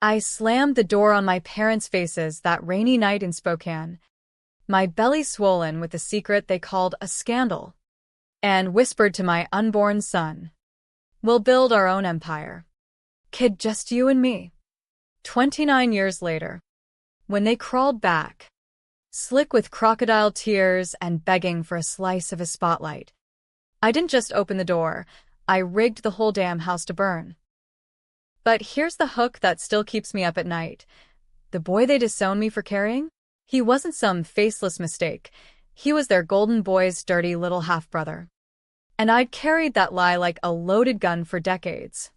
I slammed the door on my parents' faces that rainy night in Spokane, my belly swollen with the secret they called a scandal, and whispered to my unborn son, "We'll build our own empire. Kid, just you and me." 29 years later, when they crawled back, slick with crocodile tears and begging for a slice of his spotlight, I didn't just open the door, I rigged the whole damn house to burn. But here's the hook that still keeps me up at night. The boy they disowned me for carrying? He wasn't some faceless mistake. He was their golden boy's dirty little half-brother. And I'd carried that lie like a loaded gun for decades.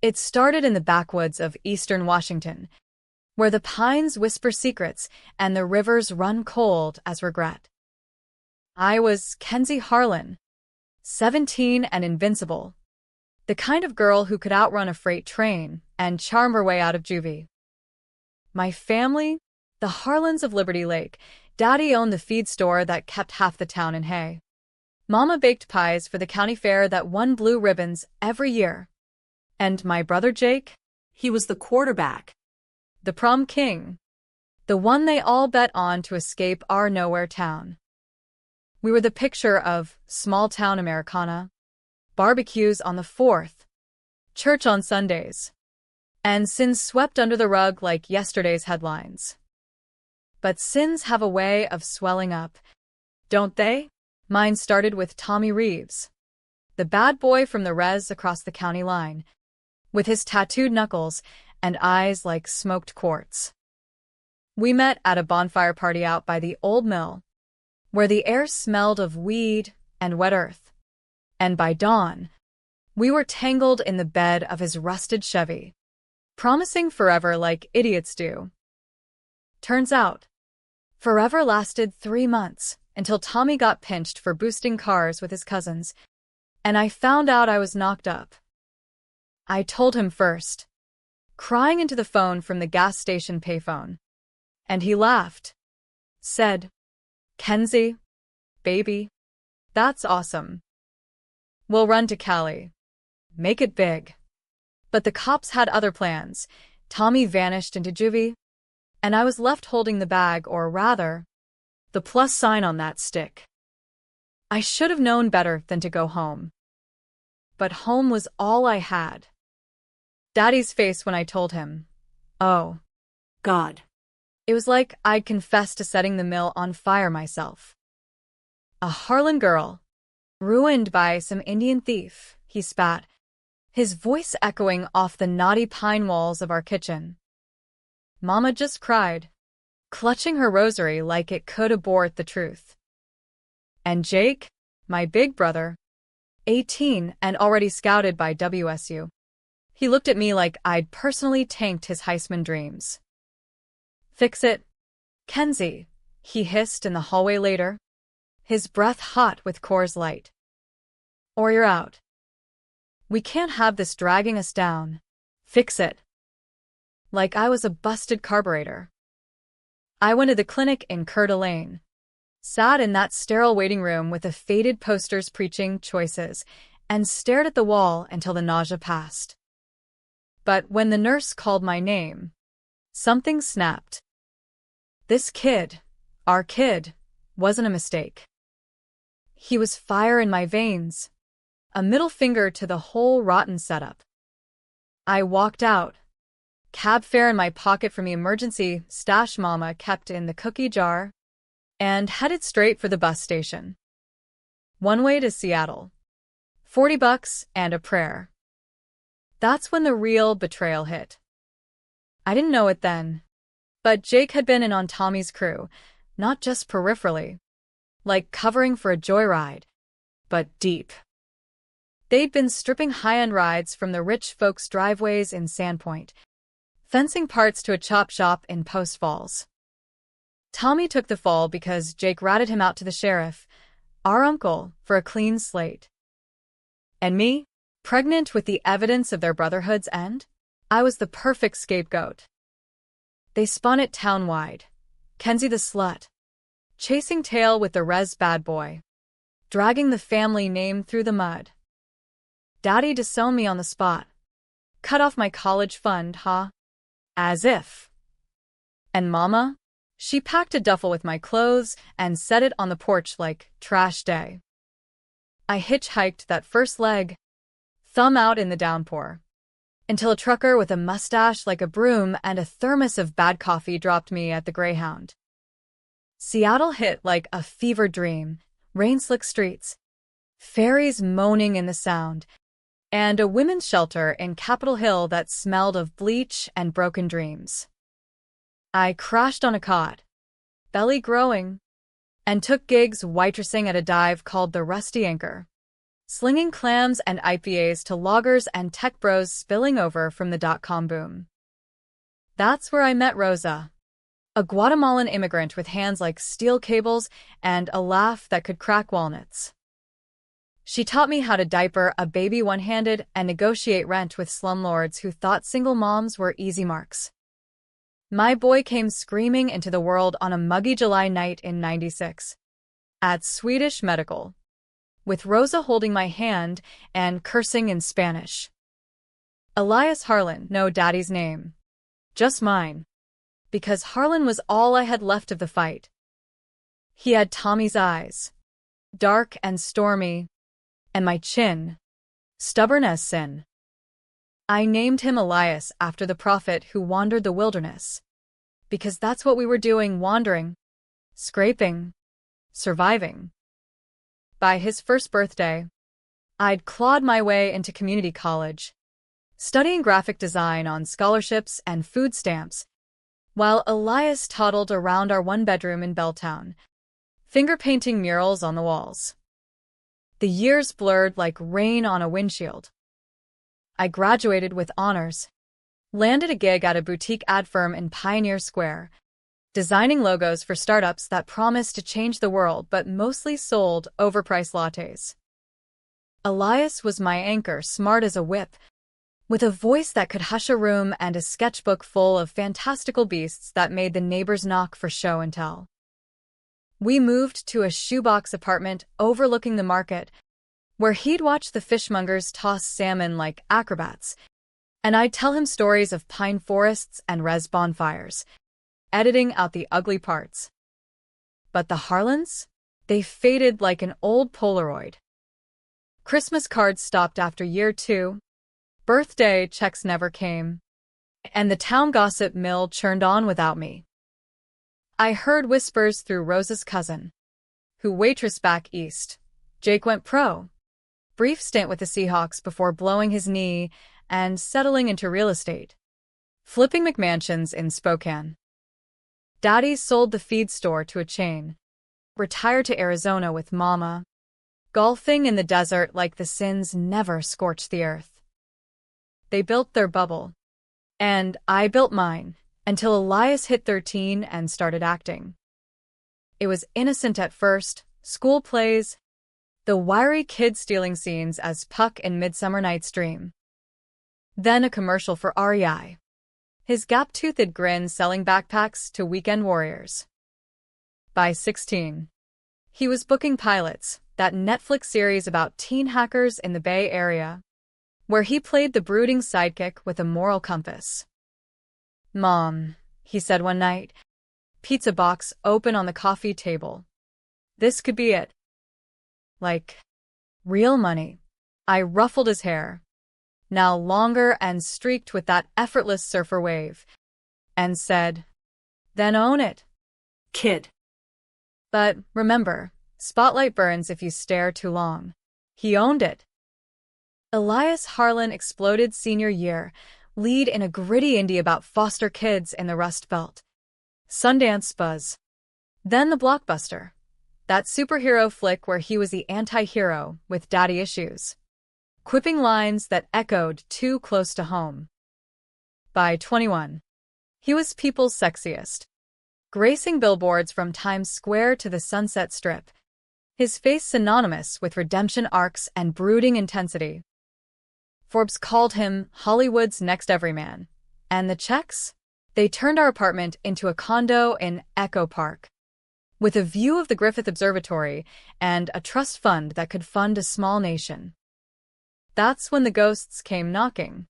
It started in the backwoods of eastern Washington, where the pines whisper secrets and the rivers run cold as regret. I was Kenzie Harlan, 17 and invincible, the kind of girl who could outrun a freight train and charm her way out of juvie. My family? The Harlans of Liberty Lake. Daddy owned the feed store that kept half the town in hay. Mama baked pies for the county fair that won blue ribbons every year. And my brother Jake? He was the quarterback, the prom king, the one they all bet on to escape our nowhere town. We were the picture of small-town Americana, barbecues on the 4th, church on Sundays, and sins swept under the rug like yesterday's headlines. But sins have a way of swelling up, don't they? Mine started with Tommy Reeves, the bad boy from the res across the county line, with his tattooed knuckles and eyes like smoked quartz. We met at a bonfire party out by the old mill, where the air smelled of weed and wet earth. And by dawn, we were tangled in the bed of his rusted Chevy, promising forever like idiots do. Turns out, forever lasted 3 months until Tommy got pinched for boosting cars with his cousins, and I found out I was knocked up. I told him first, crying into the phone from the gas station payphone. And he laughed, said, "Kenzie, baby, that's awesome. We'll run to Cali. Make it big." But the cops had other plans. Tommy vanished into juvie, and I was left holding the bag, or rather, the plus sign on that stick. I should have known better than to go home. But home was all I had. Daddy's face when I told him, "Oh, God." It was like I'd confessed to setting the mill on fire myself. A Harlan girl, ruined by some Indian thief, he spat, his voice echoing off the knotty pine walls of our kitchen. Mama just cried, clutching her rosary like it could abort the truth. And Jake, my big brother, 18 and already scouted by WSU, he looked at me like I'd personally tanked his Heisman dreams. "Fix it, Kenzie," he hissed in the hallway later, his breath hot with Coors Light. "Or you're out. We can't have this dragging us down. Fix it." Like I was a busted carburetor. I went to the clinic in Coeur d'Alene, sat in that sterile waiting room with the faded posters preaching choices, and stared at the wall until the nausea passed. But when the nurse called my name, something snapped. This kid, our kid, wasn't a mistake. He was fire in my veins, a middle finger to the whole rotten setup. I walked out, cab fare in my pocket from the emergency stash Mama kept in the cookie jar, and headed straight for the bus station. One way to Seattle. $40 and a prayer. That's when the real betrayal hit. I didn't know it then, but Jake had been in on Tommy's crew, not just peripherally, like covering for a joyride, but deep. They'd been stripping high-end rides from the rich folks' driveways in Sandpoint, fencing parts to a chop shop in Post Falls. Tommy took the fall because Jake ratted him out to the sheriff, our uncle, for a clean slate. And me, pregnant with the evidence of their brotherhood's end, I was the perfect scapegoat. They spun it town-wide. Kenzie the slut, chasing tail with the res bad boy, dragging the family name through the mud. Daddy disowned me on the spot. Cut off my college fund, huh? As if. And Mama? She packed a duffel with my clothes and set it on the porch like trash day. I hitchhiked that first leg, thumb out in the downpour, until a trucker with a mustache like a broom and a thermos of bad coffee dropped me at the Greyhound. Seattle hit like a fever dream, rain-slick streets, ferries moaning in the sound, and a women's shelter in Capitol Hill that smelled of bleach and broken dreams. I crashed on a cot, belly growing, and took gigs waitressing at a dive called the Rusty Anchor, slinging clams and IPAs to loggers and tech bros spilling over from the dot-com boom. That's where I met Rosa, a Guatemalan immigrant with hands like steel cables and a laugh that could crack walnuts. She taught me how to diaper a baby one-handed and negotiate rent with slumlords who thought single moms were easy marks. My boy came screaming into the world on a muggy July night in '96, at Swedish Medical, with Rosa holding my hand and cursing in Spanish. Elias Harlan, no daddy's name, just mine, because Harlan was all I had left of the fight. He had Tommy's eyes, dark and stormy, and my chin, stubborn as sin. I named him Elias after the prophet who wandered the wilderness, because that's what we were doing, wandering, scraping, surviving. By his first birthday, I'd clawed my way into community college, studying graphic design on scholarships and food stamps, while Elias toddled around our one-bedroom in Belltown, finger-painting murals on the walls. The years blurred like rain on a windshield. I graduated with honors, landed a gig at a boutique ad firm in Pioneer Square, designing logos for startups that promised to change the world but mostly sold overpriced lattes. Elias was my anchor, smart as a whip, with a voice that could hush a room and a sketchbook full of fantastical beasts that made the neighbors knock for show and tell. We moved to a shoebox apartment overlooking the market, where he'd watch the fishmongers toss salmon like acrobats, and I'd tell him stories of pine forests and res bonfires, editing out the ugly parts. But the Harlans? They faded like an old Polaroid. Christmas cards stopped after year 2, birthday checks never came, and the town gossip mill churned on without me. I heard whispers through Rosa's cousin, who waitressed back east. Jake went pro. Brief stint with the Seahawks before blowing his knee and settling into real estate, flipping McMansions in Spokane. Daddy sold the feed store to a chain, retired to Arizona with Mama, golfing in the desert like the sins never scorched the earth. They built their bubble, and I built mine, until Elias hit 13 and started acting. It was innocent at first, school plays, the wiry kid stealing scenes as Puck in Midsummer Night's Dream. Then a commercial for REI, his gap-toothed grin selling backpacks to weekend warriors. By 16, he was booking Pilots, that Netflix series about teen hackers in the Bay Area, where he played the brooding sidekick with a moral compass. "Mom," he said one night, pizza box open on the coffee table. "This could be it. Like, real money." I ruffled his hair, now longer and streaked with that effortless surfer wave, and said, "Then own it, kid." But remember, spotlight burns if you stare too long. He owned it. Elias Harlan exploded senior year, lead in a gritty indie about foster kids in the Rust Belt. Sundance buzz. Then the blockbuster. That superhero flick where he was the anti-hero with daddy issues, quipping lines that echoed too close to home. By 21, he was people's sexiest, gracing billboards from Times Square to the Sunset Strip, his face synonymous with redemption arcs and brooding intensity. Forbes called him Hollywood's next everyman, and the checks? They turned our apartment into a condo in Echo Park, with a view of the Griffith Observatory and a trust fund that could fund a small nation. That's when the ghosts came knocking.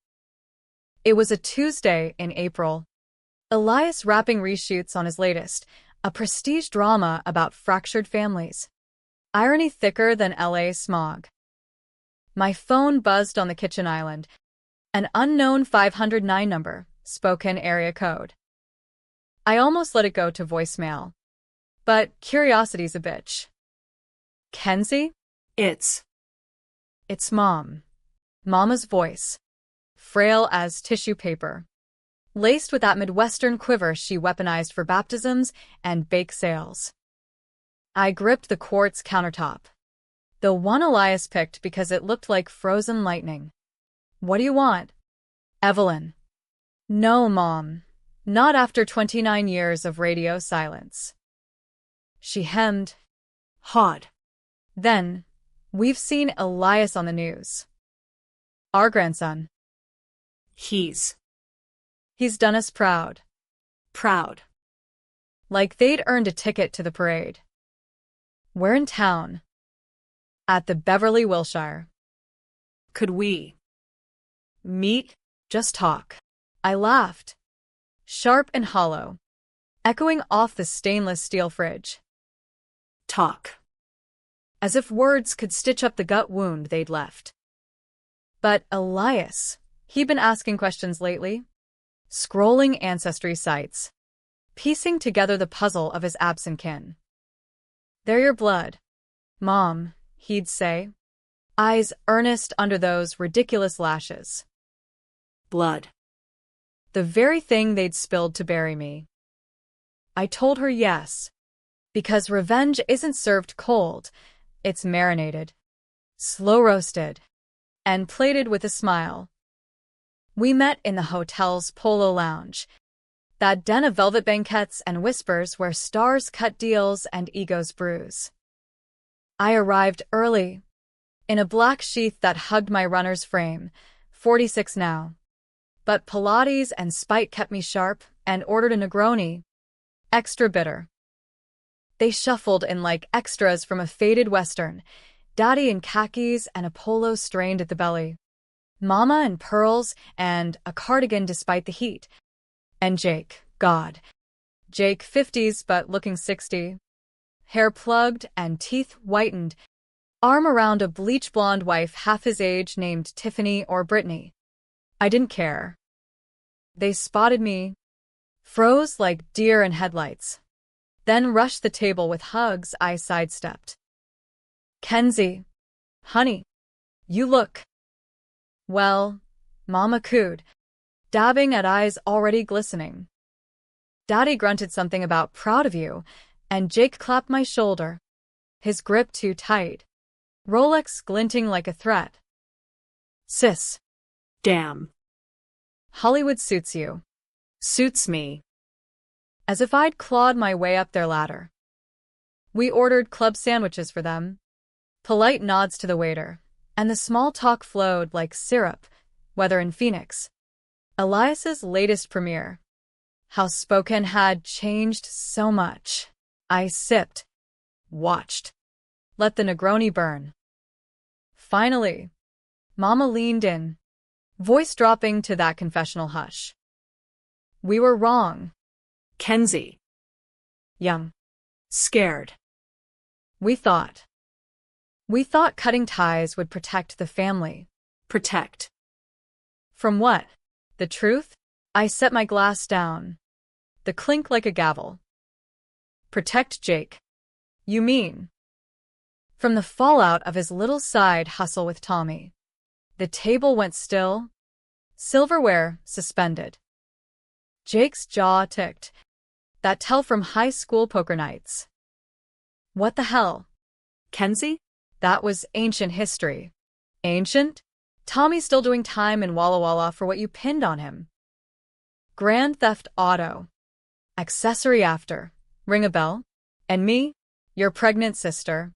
It was a Tuesday in April, Elias wrapping reshoots on his latest, a prestige drama about fractured families. Irony thicker than LA smog. My phone buzzed on the kitchen island. An unknown 509 number, spoken area code. I almost let it go to voicemail. But curiosity's a bitch. Kenzie? It's Mom. Mama's voice. Frail as tissue paper. Laced with that Midwestern quiver she weaponized for baptisms and bake sales. I gripped the quartz countertop. The one Elias picked because it looked like frozen lightning. What do you want? Evelyn. No, Mom. Not after 29 years of radio silence. She hemmed. Hawed. Then, we've seen Elias on the news. Our grandson. He's done us proud. Proud. Like they'd earned a ticket to the parade. We're in town. At the Beverly Wilshire. Could we meet? Just talk. I laughed. Sharp and hollow. Echoing off the stainless steel fridge. Talk. As if words could stitch up the gut wound they'd left. But Elias, he'd been asking questions lately. Scrolling ancestry sites. Piecing together the puzzle of his absent kin. They're your blood, Mom, he'd say. Eyes earnest under those ridiculous lashes. Blood. The very thing they'd spilled to bury me. I told her yes. Because revenge isn't served cold, it's marinated. Slow-roasted. And plated with a smile. We met in the hotel's polo lounge. That den of velvet banquettes and whispers where stars cut deals and egos bruise. I arrived early. In a black sheath that hugged my runner's frame, 46 now. But Pilates and spite kept me sharp and ordered a Negroni. Extra bitter. They shuffled in like extras from a faded western, Daddy in khakis and a polo strained at the belly. Mama in pearls and a cardigan despite the heat. And Jake, God. Jake 50s but looking 60. Hair plugged and teeth whitened. Arm around a bleach blonde wife half his age named Tiffany or Brittany. I didn't care. They spotted me. Froze like deer in headlights. Then rushed the table with hugs I sidestepped. Kenzie. Honey. You look. Well, Mama cooed, dabbing at eyes already glistening. Daddy grunted something about proud of you, and Jake clapped my shoulder, his grip too tight, Rolex glinting like a threat. Sis. Damn. Hollywood suits you. Suits me. As if I'd clawed my way up their ladder. We ordered club sandwiches for them. Polite nods to the waiter. And the small talk flowed like syrup, whether in Phoenix. Elias's latest premiere. How Spokane had changed so much. I sipped. Watched. Let the Negroni burn. Finally, Mama leaned in, voice dropping to that confessional hush. We were wrong. Kenzie. Young. Scared. We thought cutting ties would protect the family. Protect. From what? The truth? I set my glass down. The clink like a gavel. Protect Jake. You mean? From the fallout of his little side hustle with Tommy. The table went still. Silverware suspended. Jake's jaw ticked. That tell from high school poker nights. What the hell? Kenzie? That was ancient history. Ancient? Tommy's still doing time in Walla Walla for what you pinned on him. Grand Theft Auto. Accessory after. Ring a bell? And me? Your pregnant sister.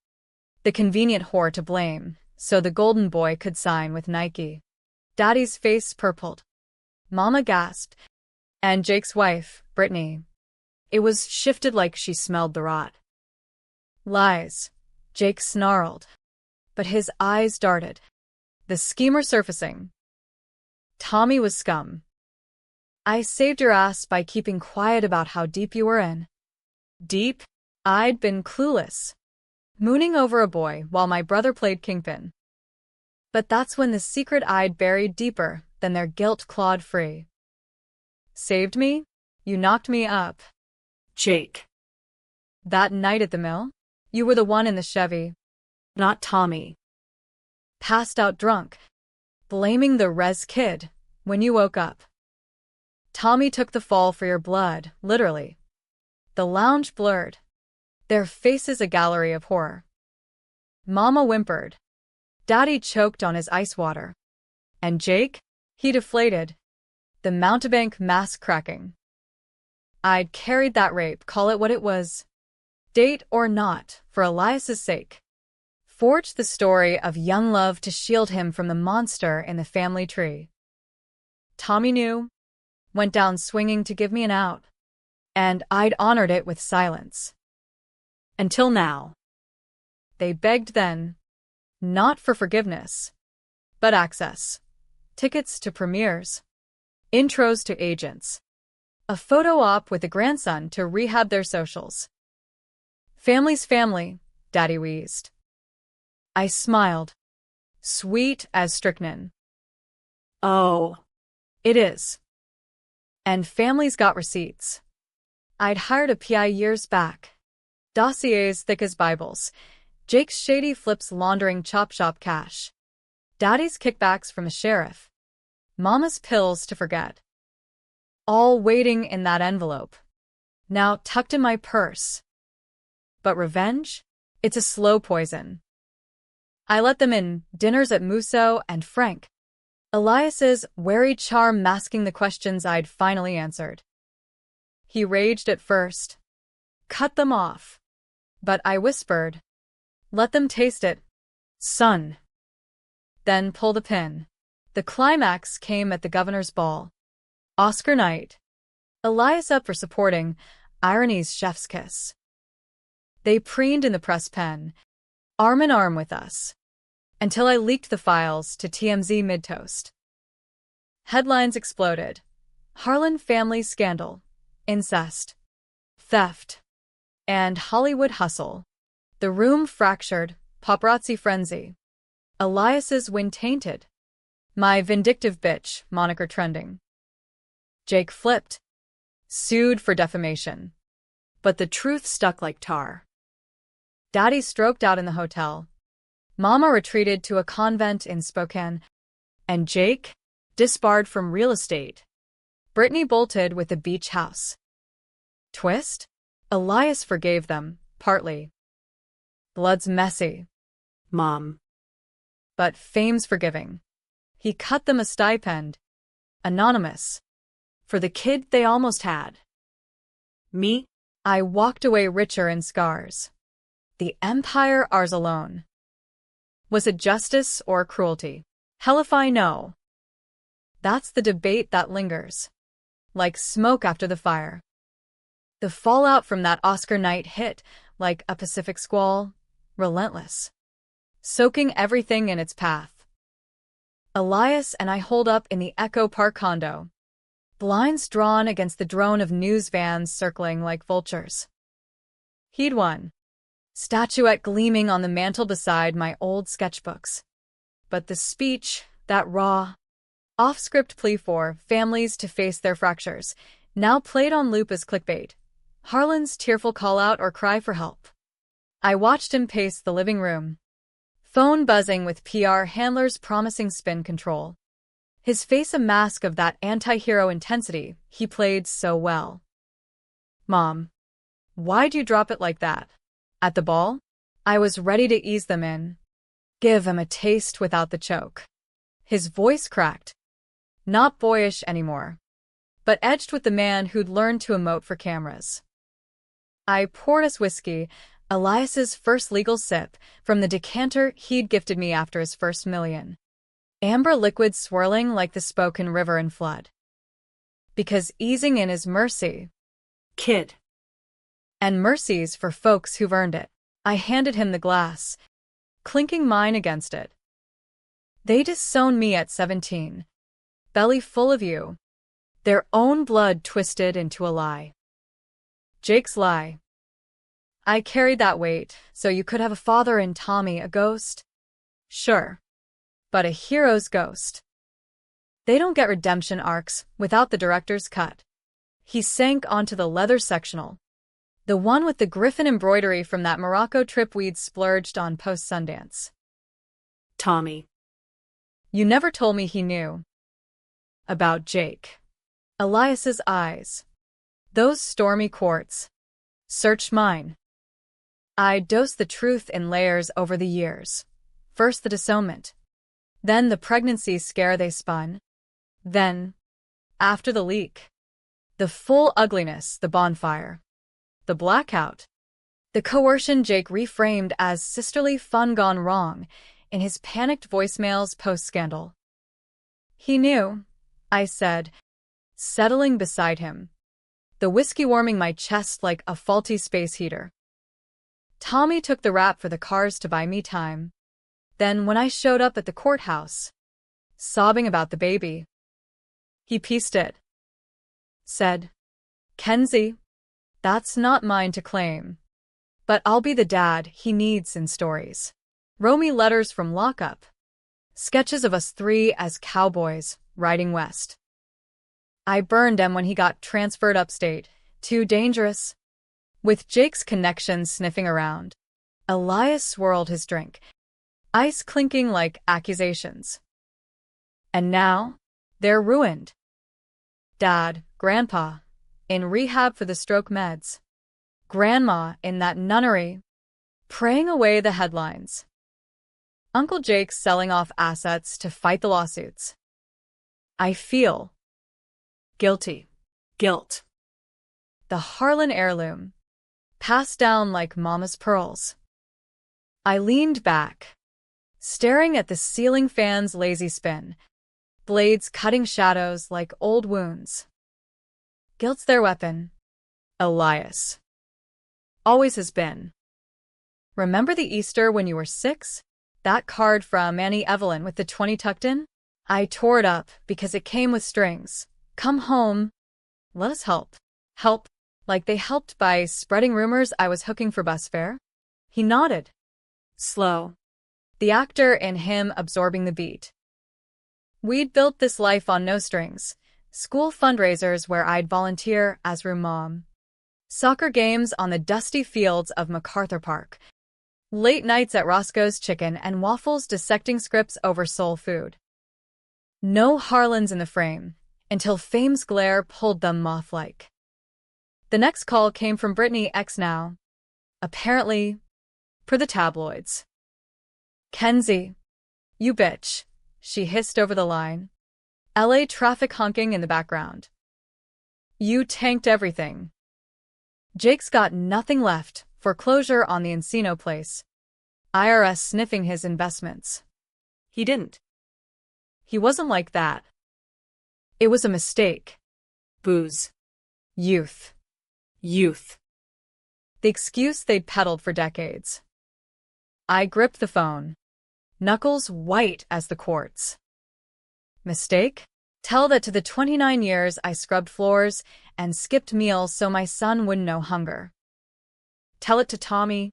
The convenient whore to blame, so the golden boy could sign with Nike. Daddy's face purpled. Mama gasped. And Jake's wife, Brittany. It was shifted like she smelled the rot. Lies. Jake snarled. But his eyes darted. The schemer surfacing. Tommy was scum. I saved your ass by keeping quiet about how deep you were in. Deep? I'd been clueless, mooning over a boy while my brother played kingpin. But that's when the secret I'd buried deeper than their guilt clawed free. Saved me? You knocked me up. Jake. That night at the mill? You were the one in the Chevy. Not Tommy. Passed out drunk, blaming the res kid when you woke up. Tommy took the fall for your blood, literally. The lounge blurred, their faces a gallery of horror. Mama whimpered. Daddy choked on his ice water. And Jake? He deflated, the mountebank mask cracking. I'd carried that rape, call it what it was. Date or not, for Elias's sake. Forged the story of young love to shield him from the monster in the family tree. Tommy knew, went down swinging to give me an out, and I'd honored it with silence. Until now. They begged then, not for forgiveness, but access. Tickets to premieres, intros to agents, a photo op with a grandson to rehab their socials. Family's family, Daddy wheezed. I smiled, sweet as strychnine. Oh. It is. And family's got receipts. I'd hired a PI years back. Dossiers thick as Bibles. Jake's shady flips laundering chop shop cash. Daddy's kickbacks from a sheriff. Mama's pills to forget. All waiting in that envelope. Now tucked in my purse. But revenge? It's a slow poison. I let them in, dinners at Musso and Frank. Elias's wary charm masking the questions I'd finally answered. He raged at first. Cut them off. But I whispered. Let them taste it, son. Then pull the pin. The climax came at the governor's ball. Oscar night. Elias up for supporting irony's chef's kiss. They preened in the press pen, arm in arm with us, until I leaked the files to TMZ mid-toast. Headlines exploded. Harlan family scandal, incest, theft, and Hollywood hustle. The room fractured, paparazzi frenzy. Elias's win tainted. My vindictive bitch moniker trending. Jake flipped, sued for defamation. But the truth stuck like tar. Daddy stroked out in the hotel. Mama retreated to a convent in Spokane. And Jake, disbarred from real estate. Brittany bolted with a beach house. Twist? Elias forgave them, partly. Blood's messy. Mom. But fame's forgiving. He cut them a stipend. Anonymous. For the kid they almost had. Me? I walked away richer in scars. The empire ours alone. Was it justice or cruelty? Hell if I know. That's the debate that lingers. Like smoke after the fire. The fallout from that Oscar night hit like a Pacific squall, relentless. Soaking everything in its path. Elias and I holed up in the Echo Park condo. Blinds drawn against the drone of news vans circling like vultures. He'd won. Statuette gleaming on the mantel beside my old sketchbooks. But the speech, that raw, off-script plea for families to face their fractures, now played on loop as clickbait. Harlan's tearful call-out or cry for help. I watched him pace the living room. Phone buzzing with PR handlers promising spin control. His face a mask of that anti-hero intensity he played so well. Mom. Why'd you drop it like that? At the ball? I was ready to ease them in. Give him a taste without the choke. His voice cracked. Not boyish anymore. But edged with the man who'd learned to emote for cameras. I poured us whiskey, Elias's first legal sip, from the decanter he'd gifted me after his first million. Amber liquid swirling like the Spokane River in flood. Because easing in is mercy. Kid. And mercy's for folks who've earned it. I handed him the glass, clinking mine against it. They disowned me at 17. Belly full of you. Their own blood twisted into a lie. Jake's lie. I carried that weight, so you could have a father in Tommy, a ghost? Sure. But a hero's ghost. They don't get redemption arcs without the director's cut. He sank onto the leather sectional. The one with the griffin embroidery from that Morocco trip we'd splurged on post-Sundance. Tommy. You never told me he knew. About Jake. Elias's eyes. Those stormy quartz. Searched mine. I dosed the truth in layers over the years. First the disownment. Then the pregnancy scare they spun. Then, after the leak. The full ugliness, the bonfire. The blackout. The coercion Jake reframed as sisterly fun gone wrong in his panicked voicemails post-scandal. He knew, I said, settling beside him. The whiskey warming my chest like a faulty space heater. Tommy took the rap for the cars to buy me time. Then when I showed up at the courthouse, sobbing about the baby, he pieced it. Said, Kenzie, that's not mine to claim. But I'll be the dad he needs in stories. Wrote me letters from lockup. Sketches of us three as cowboys, riding west. I burned him when he got transferred upstate. Too dangerous. With Jake's connections sniffing around. Elias swirled his drink. Ice clinking like accusations. And now, they're ruined. Dad, Grandpa, in rehab for the stroke meds. Grandma in that nunnery, praying away the headlines. Uncle Jake selling off assets to fight the lawsuits. I feel guilty. Guilt. The Harlan heirloom, passed down like Mama's pearls. I leaned back, staring at the ceiling fan's lazy spin, blades cutting shadows like old wounds. Guilt's their weapon. Elias. Always has been. Remember the Easter when you were 6? That card from Annie Evelyn with the 20 tucked in? I tore it up because it came with strings. Come home. Let us help. Help, like they helped by spreading rumors I was hooking for bus fare? He nodded. Slow. The actor in him absorbing the beat. We'd built this life on no strings. School fundraisers where I'd volunteer as room mom. Soccer games on the dusty fields of MacArthur Park. Late nights at Roscoe's Chicken and Waffles dissecting scripts over soul food. No Harlans in the frame, until fame's glare pulled them moth-like. The next call came from Brittany X now. Apparently, per the tabloids. Kenzie, you bitch, she hissed over the line. LA traffic honking in the background. You tanked everything. Jake's got nothing left, foreclosure on the Encino place. IRS sniffing his investments. He didn't. He wasn't like that. It was a mistake. Booze. Youth. Youth. The excuse they'd peddled for decades. I gripped the phone. Knuckles white as the quartz. Mistake? Tell that to the 29 years I scrubbed floors and skipped meals so my son wouldn't know hunger. Tell it to Tommy,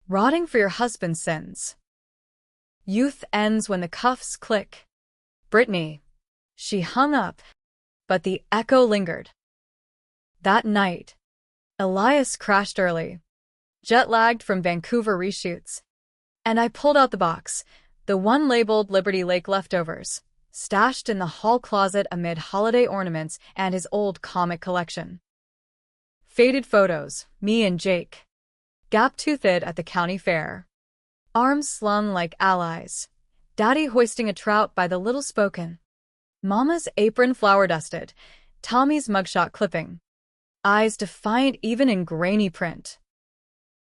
rotting for your husband's sins. Youth ends when the cuffs click. Brittany. She hung up, but the echo lingered. That night, Elias crashed early, jet-lagged from Vancouver reshoots, and I pulled out the box, the one labeled Liberty Lake leftovers, stashed in the hall closet amid holiday ornaments and his old comic collection. Faded photos, me and Jake. Gap-toothed at the county fair. Arms slung like allies. Daddy hoisting a trout by the little spoken. Mama's apron flour-dusted. Tommy's mugshot clipping. Eyes defiant even in grainy print.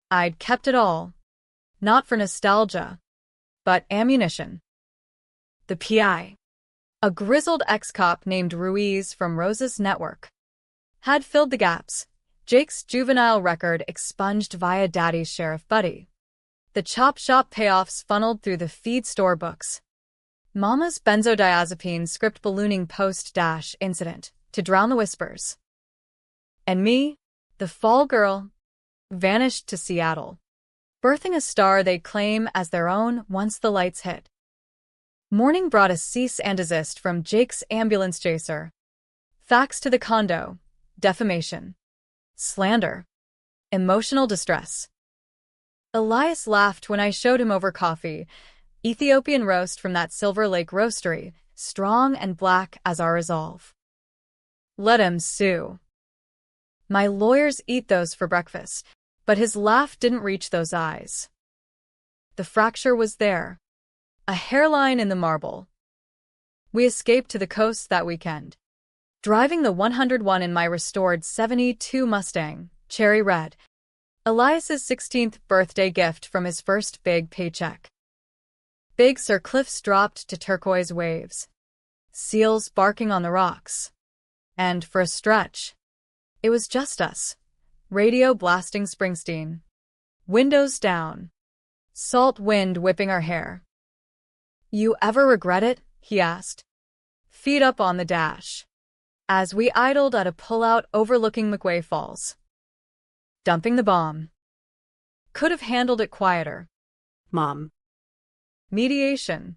I'd kept it all. Not for nostalgia, but ammunition. The PI. A grizzled ex-cop named Ruiz from Rose's network. Had filled the gaps. Jake's juvenile record expunged via Daddy's sheriff buddy. The chop shop payoffs funneled through the feed store books. Mama's benzodiazepine script ballooning post-incident. to drown the whispers. And me, the fall girl, vanished to Seattle, birthing a star they claim as their own once the lights hit. Morning brought a cease and desist from Jake's ambulance chaser. Fax to the condo, defamation, slander, emotional distress. Elias laughed when I showed him over coffee, Ethiopian roast from that Silver Lake roastery, strong and black as our resolve. Let him sue. My lawyers eat those for breakfast, but his laugh didn't reach those eyes. The fracture was there, a hairline in the marble. We escaped to the coast that weekend, driving the 101 in my restored 72 Mustang, cherry red, Elias's 16th birthday gift from his first big paycheck. Big Sur cliffs dropped to turquoise waves, seals barking on the rocks, and for a stretch, it was just us, radio blasting Springsteen, windows down, salt wind whipping our hair. You ever regret it? He asked, feet up on the dash, as we idled at a pullout overlooking McWay Falls. Dumping the bomb. Could have handled it quieter. Mom. Mediation.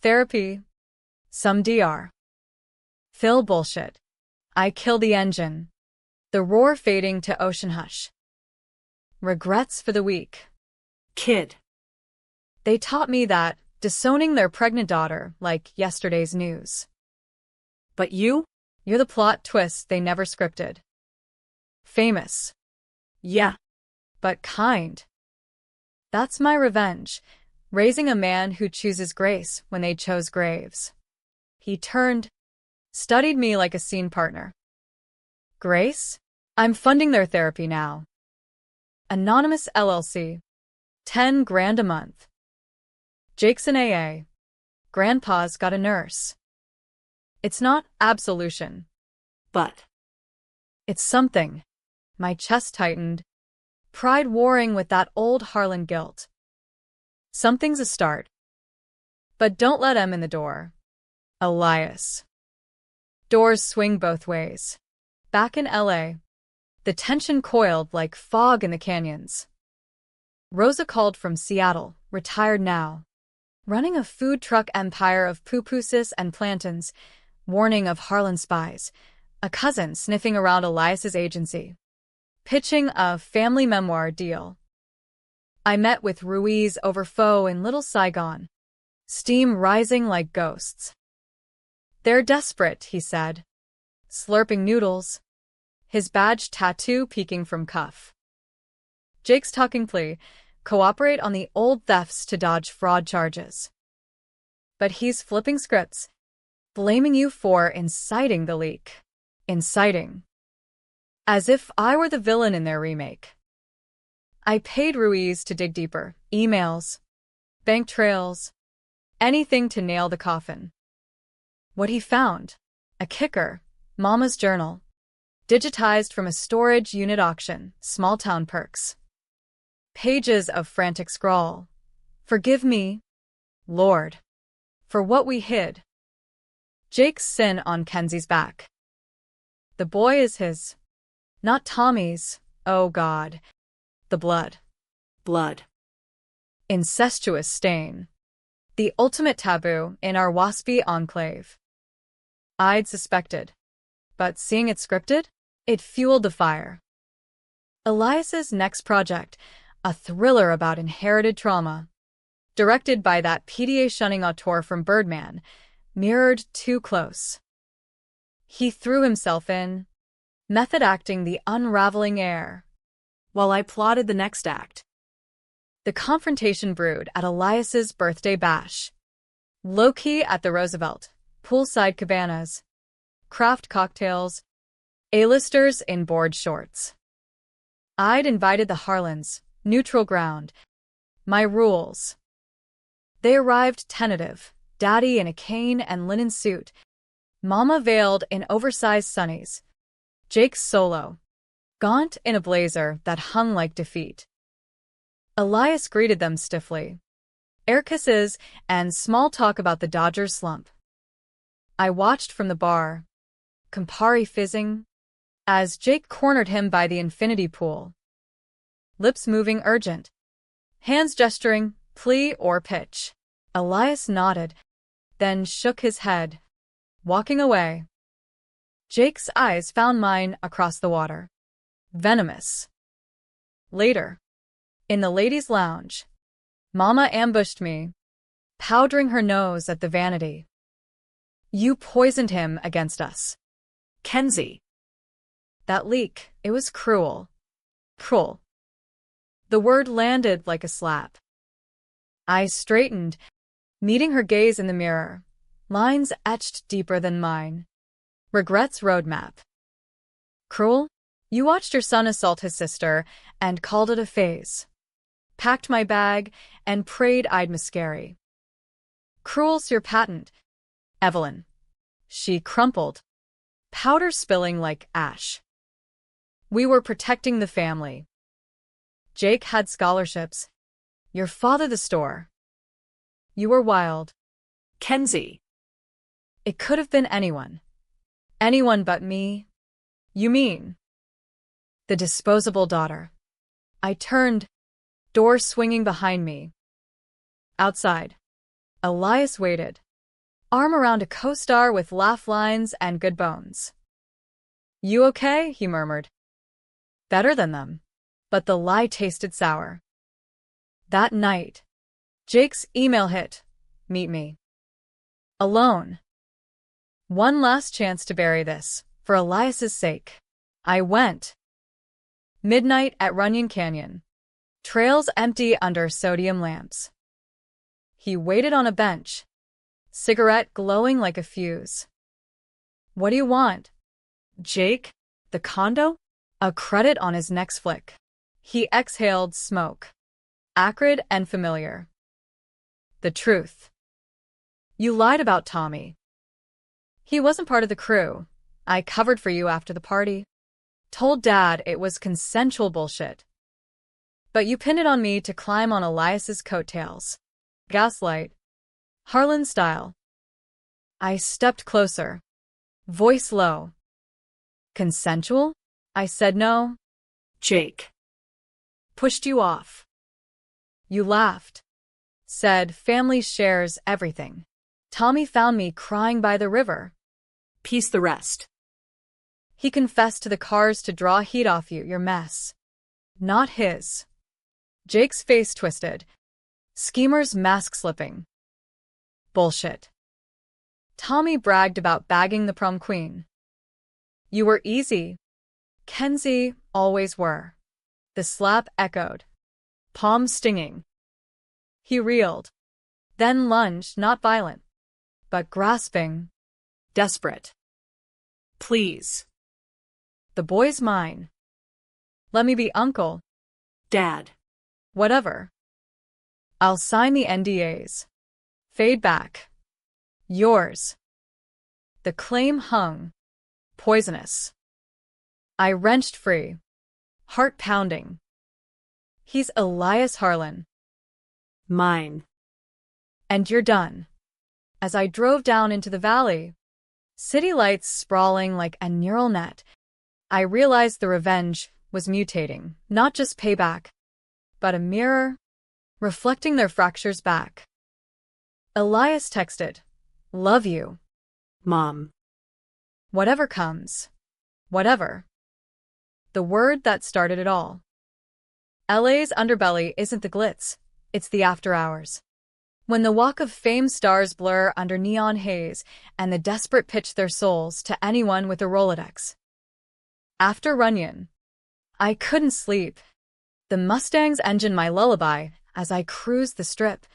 Therapy. Some DR. Phil bullshit. I kill the engine. The roar fading to ocean hush. Regrets for the weak. Kid. They taught me that, disowning their pregnant daughter like yesterday's news. But you? You're the plot twist they never scripted. Famous. Yeah. But kind. That's my revenge, raising a man who chooses grace when they chose graves. He turned, studied me like a scene partner. Grace? I'm funding their therapy now. Anonymous LLC. 10 grand a month. Jake's in AA. Grandpa's got a nurse. It's not absolution. But. It's something. My chest tightened, pride warring with that old Harlan guilt. Something's a start. But don't let him in the door. Elias. Doors swing both ways. Back in LA, the tension coiled like fog in the canyons. Rosa called from Seattle, retired now, running a food truck empire of pupusas and plantains, warning of Harlan spies, a cousin sniffing around Elias's agency, pitching a family memoir deal. I met with Ruiz over pho in Little Saigon, steam rising like ghosts. They're desperate, he said, slurping noodles, his badge tattoo peeking from cuff. Jake's talking plea, cooperate on the old thefts to dodge fraud charges. But he's flipping scripts, blaming you for inciting the leak. Inciting. As if I were the villain in their remake. I paid Ruiz to dig deeper, emails, bank trails, anything to nail the coffin. What he found, a kicker, Mama's journal, digitized from a storage unit auction, small-town perks. Pages of frantic scrawl. Forgive me, Lord, for what we hid. Jake's sin on Kenzie's back. The boy is his. Not Tommy's, oh God. The blood. Blood. Incestuous stain. The ultimate taboo in our waspy enclave. I'd suspected. But seeing it scripted, it fueled the fire. Elias's next project, a thriller about inherited trauma, directed by that PDA-shunning auteur from Birdman, mirrored Too Close. He threw himself in, method acting the unraveling air, while I plotted the next act. The confrontation brewed at Elias's birthday bash. Low-key at the Roosevelt, poolside cabanas, craft cocktails, A-listers in board shorts. I'd invited the Harlans, neutral ground. My rules. They arrived tentative, Daddy in a cane and linen suit, Mama veiled in oversized sunnies, Jake solo, gaunt in a blazer that hung like defeat. Elias greeted them stiffly. Air kisses and small talk about the Dodgers slump. I watched from the bar, Campari fizzing, as Jake cornered him by the infinity pool. Lips moving urgent. Hands gesturing, plea or pitch. Elias nodded, then shook his head, walking away. Jake's eyes found mine across the water. Venomous. Later, in the ladies' lounge, Mama ambushed me, powdering her nose at the vanity. You poisoned him against us. Kenzie. That leak, it was cruel. Cruel. The word landed like a slap. I straightened, meeting her gaze in the mirror, lines etched deeper than mine. Regret's roadmap. Cruel? You watched your son assault his sister and called it a phase. Packed my bag and prayed I'd miscarry. Cruel's your patent, Evelyn. She crumpled, powder spilling like ash. We were protecting the family. Jake had scholarships. Your father the store. You were wild. Kenzie. It could have been anyone. Anyone but me. You mean? The disposable daughter. I turned, door swinging behind me. Outside, Elias waited, arm around a co-star with laugh lines and good bones. You okay? He murmured. Better than them. But the lie tasted sour. That night, Jake's email hit. Meet me. Alone. One last chance to bury this, for Elias's sake. I went. Midnight at Runyon Canyon. Trails empty under sodium lamps. He waited on a bench, cigarette glowing like a fuse. What do you want? Jake? The condo? A credit on his next flick. He exhaled smoke. Acrid and familiar. The truth. You lied about Tommy. He wasn't part of the crew. I covered for you after the party. Told Dad it was consensual bullshit. But you pinned it on me to climb on Elias's coattails. Gaslight. Harlan style. I stepped closer. Voice low. Consensual? I said no. Jake. Pushed you off. You laughed. Said family shares everything. Tommy found me crying by the river. Piece the rest. He confessed to the cars to draw heat off you, your mess. Not his. Jake's face twisted. Schemer's mask slipping. Bullshit. Tommy bragged about bagging the prom queen. You were easy. Kenzie always were. The slap echoed. Palm stinging. He reeled. Then lunged, not violent, but grasping. Desperate. Please. The boy's mine. Let me be uncle. Dad. Whatever. I'll sign the NDAs. Fade back. Yours. The claim hung. Poisonous. I wrenched free. Heart pounding. He's Elias Harlan. Mine. And you're done. As I drove down into the valley, city lights sprawling like a neural net, I realized the revenge was mutating, not just payback, but a mirror, reflecting their fractures back. Elias texted, "Love you, Mom." whatever comes. Whatever. The word that started it all. LA's underbelly isn't the glitz, it's the after hours. When the Walk of Fame stars blur under neon haze and the desperate pitch their souls to anyone with a Rolodex. After Runyon, I couldn't sleep. The Mustang's engine my lullaby as I cruised the strip,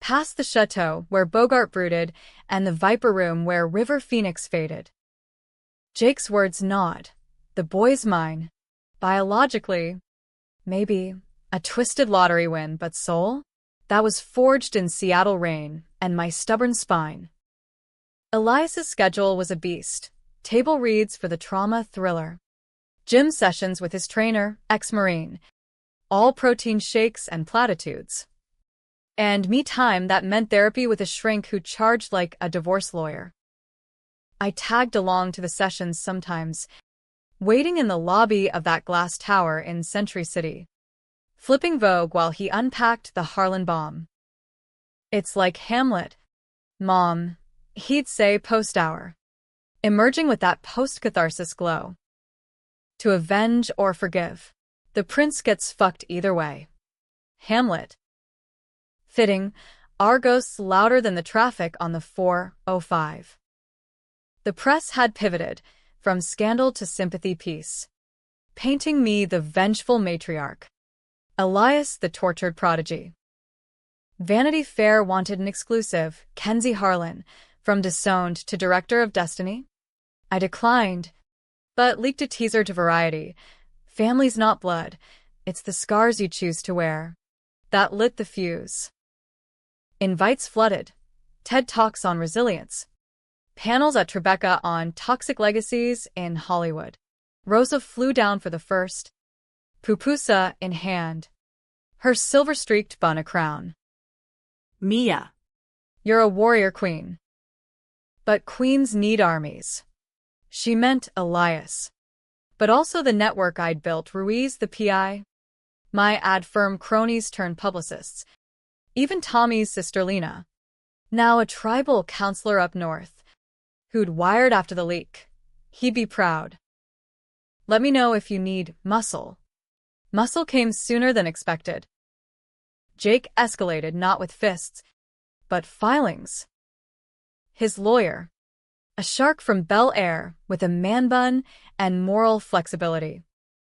past the chateau where Bogart brooded and the Viper Room where River Phoenix faded. Jake's words nod. The boy's mine. Biologically, maybe a twisted lottery win, but soul? That was forged in Seattle rain and my stubborn spine. Elias's schedule was a beast. Table reads for the trauma thriller. Gym sessions with his trainer, ex-Marine. All protein shakes and platitudes. And me time that meant therapy with a shrink who charged like a divorce lawyer. I tagged along to the sessions sometimes, waiting in the lobby of that glass tower in Century City, flipping Vogue while he unpacked the Harlan bomb. It's like Hamlet, Mom, he'd say post-hour, emerging with that post-catharsis glow. To avenge or forgive, the prince gets fucked either way. Hamlet. Fitting, Argos louder than the traffic on the 405. The press had pivoted from scandal to sympathy piece, painting me the vengeful matriarch, Elias the tortured prodigy. Vanity Fair wanted an exclusive, Kenzie Harlan, from Disowned to director of Destiny. I declined, but leaked a teaser to Variety. Family's not blood, it's the scars you choose to wear. That lit the fuse. Invites flooded. TED Talks on resilience. Panels at Tribeca on toxic legacies in Hollywood. Rosa flew down for the first, pupusa in hand, her silver-streaked bun a crown. Mia. You're a warrior queen. But queens need armies. She meant Elias. But also the network I'd built, Ruiz the PI. My ad firm cronies turned publicists. Even Tommy's sister Lena, now a tribal counselor up north, who'd wired after the leak. He'd be proud. Let me know if you need muscle. Muscle came sooner than expected. Jake escalated not with fists, but filings. His lawyer, a shark from Bel Air with a man bun and moral flexibility,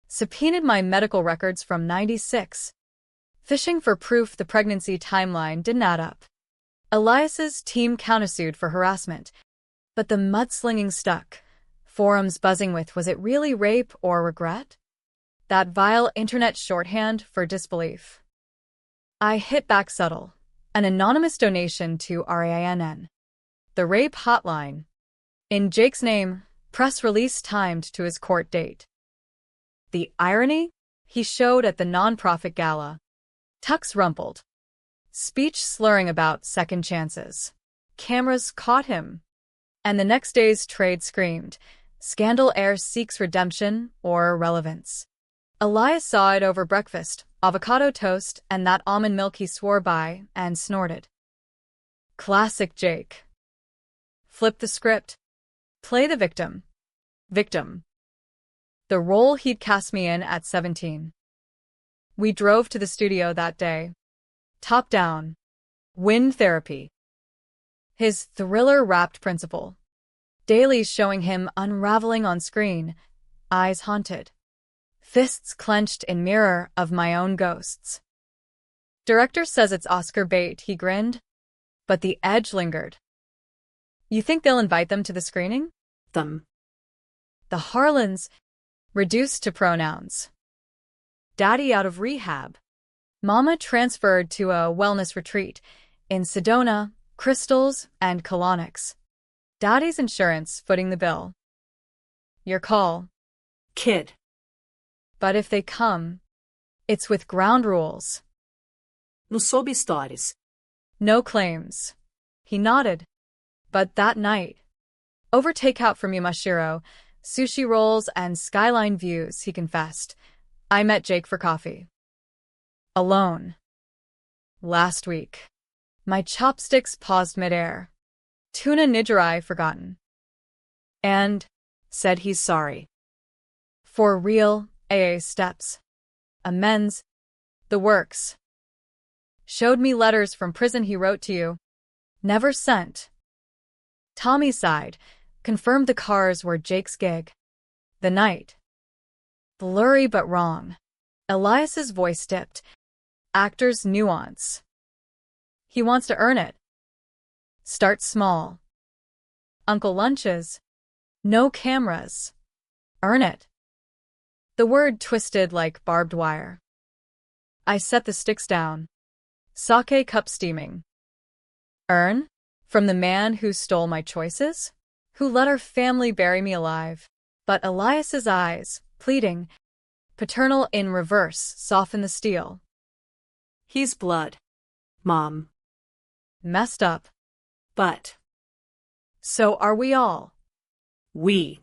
subpoenaed my medical records from '96, fishing for proof the pregnancy timeline didn't add up. Elias's team countersued for harassment, but the mudslinging stuck. Forums buzzing with, was it really rape or regret? That vile internet shorthand for disbelief. I hit back subtle. An anonymous donation to RAINN. The rape hotline. In Jake's name, press release timed to his court date. The irony? He showed at the nonprofit gala. Tux rumpled. Speech slurring about second chances. Cameras caught him. And the next day's trade screamed, Scandal Air seeks redemption or relevance. Elias saw it over breakfast, avocado toast, and that almond milk he swore by, and snorted. Classic Jake. Flip the script. Play the victim. Victim. The role he'd cast me in at 17. We drove to the studio that day. Top down. Wind therapy. His thriller-wrapped principal. Dailies showing him unraveling on screen, eyes haunted. Fists clenched in mirror of my own ghosts. Director says it's Oscar bait, he grinned. But the edge lingered. You think they'll invite them to the screening? Them. The Harlans, reduced to pronouns. Daddy out of rehab. Mama transferred to a wellness retreat in Sedona, crystals, and colonics. Daddy's insurance footing the bill. Your call. Kid. But if they come, it's with ground rules. No soube stories. No claims. He nodded. But that night, over takeout from Yamashiro, sushi rolls and skyline views, he confessed, I met Jake for coffee. Alone. Last week. My chopsticks paused midair. Tuna nigiri forgotten. And said he's sorry. For real, AA steps. Amends. The works. Showed me letters from prison he wrote to you. Never sent. Tommy sighed, confirmed the cars were Jake's gig. The night. Blurry but wrong. Elias's voice dipped. Actor's nuance. He wants to earn it. Start small. Uncle lunches. No cameras. Earn it. The word twisted like barbed wire. I set the sticks down. Sake cup steaming. Earn? From the man who stole my choices? Who let our family bury me alive? But Elias's eyes, pleading, paternal in reverse, soften the steel. He's blood. Mom. Messed up. But. So are we all. We.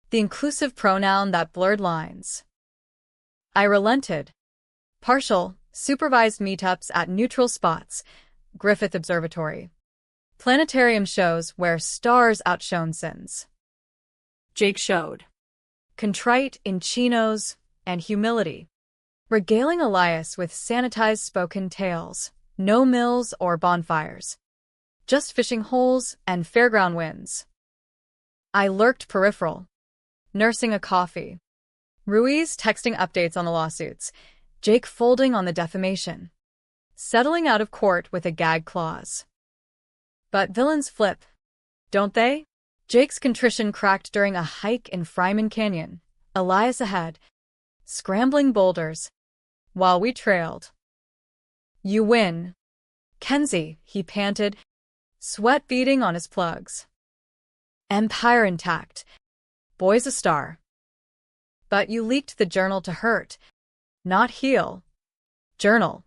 The inclusive pronoun that blurred lines. I relented. Partial, supervised meetups at neutral spots. Griffith Observatory. Planetarium shows where stars outshone sins. Jake showed. Contrite in chinos and humility. Regaling Elias with sanitized spoken tales. No mills or bonfires. Just fishing holes and fairground winds. I lurked peripheral. Nursing a coffee. Ruiz texting updates on the lawsuits. Jake folding on the defamation. Settling out of court with a gag clause. But villains flip, don't they? Jake's contrition cracked during a hike in Fryman Canyon. Elias ahead. Scrambling boulders. While we trailed. You win. Kenzie, he panted. Sweat beading on his plugs. Empire intact. Boy's a star. But you leaked the journal to hurt. Not heal. Journal.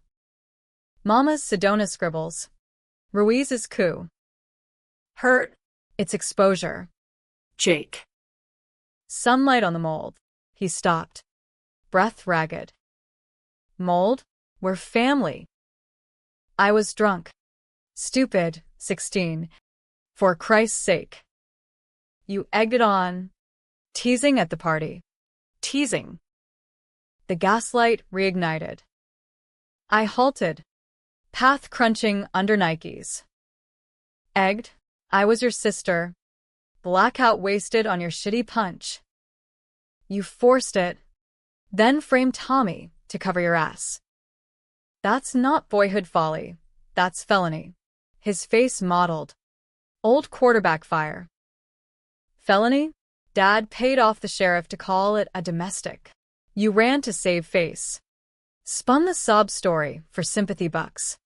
Mama's Sedona scribbles. Ruiz's coup. Hurt. It's exposure. Jake. Sunlight on the mold. He stopped. Breath ragged. Mold? We're family. I was drunk. Stupid, 16. For Christ's sake. You egged it on. Teasing at the party. Teasing. The gaslight reignited. I halted. Path crunching under Nikes. Egged? I was your sister. Blackout wasted on your shitty punch. You forced it. Then framed Tommy to cover your ass. That's not boyhood folly. That's felony. His face mottled. Old quarterback fire. Felony? Dad paid off the sheriff to call it a domestic. You ran to save face. Spun the sob story for sympathy bucks.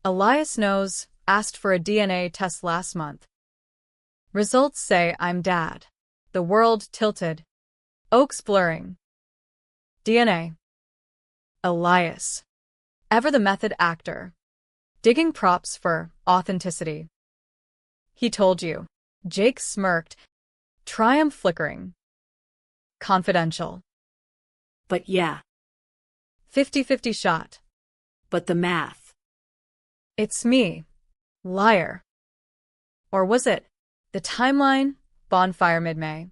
Elias knows, asked for a DNA test last month. Results say I'm dad. The world tilted. Oaks blurring. DNA. Elias. Ever the method actor. Digging props for authenticity. He told you. Jake smirked. Triumph flickering. Confidential. But yeah. 50-50 shot. But the math. It's me. Liar. Or was it? The timeline? Bonfire mid-May.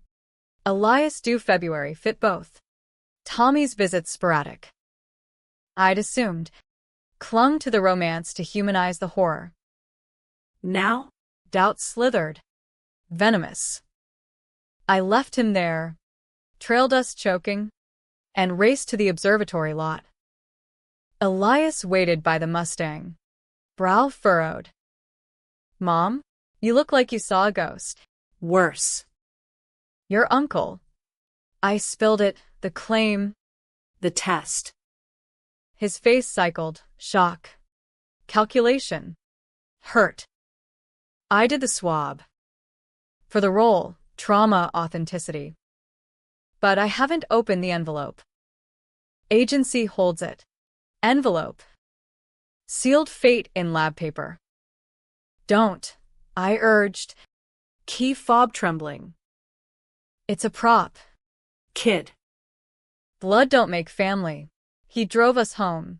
Elias due February fit both. Tommy's visits sporadic. I'd assumed. Clung to the romance to humanize the horror. Now? Doubt slithered. Venomous. I left him there, trail dust choking, and raced to the observatory lot. Elias waited by the Mustang, brow furrowed. Mom, you look like you saw a ghost. Worse. Your uncle. I spilled it, the claim. The test. His face cycled, shock. Calculation. Hurt. I did the swab. For the role, trauma authenticity. But I haven't opened the envelope. Agency holds it. Envelope. Sealed fate in lab paper. Don't, I urged. Key fob trembling. It's a prop. Kid. Blood don't make family. He drove us home.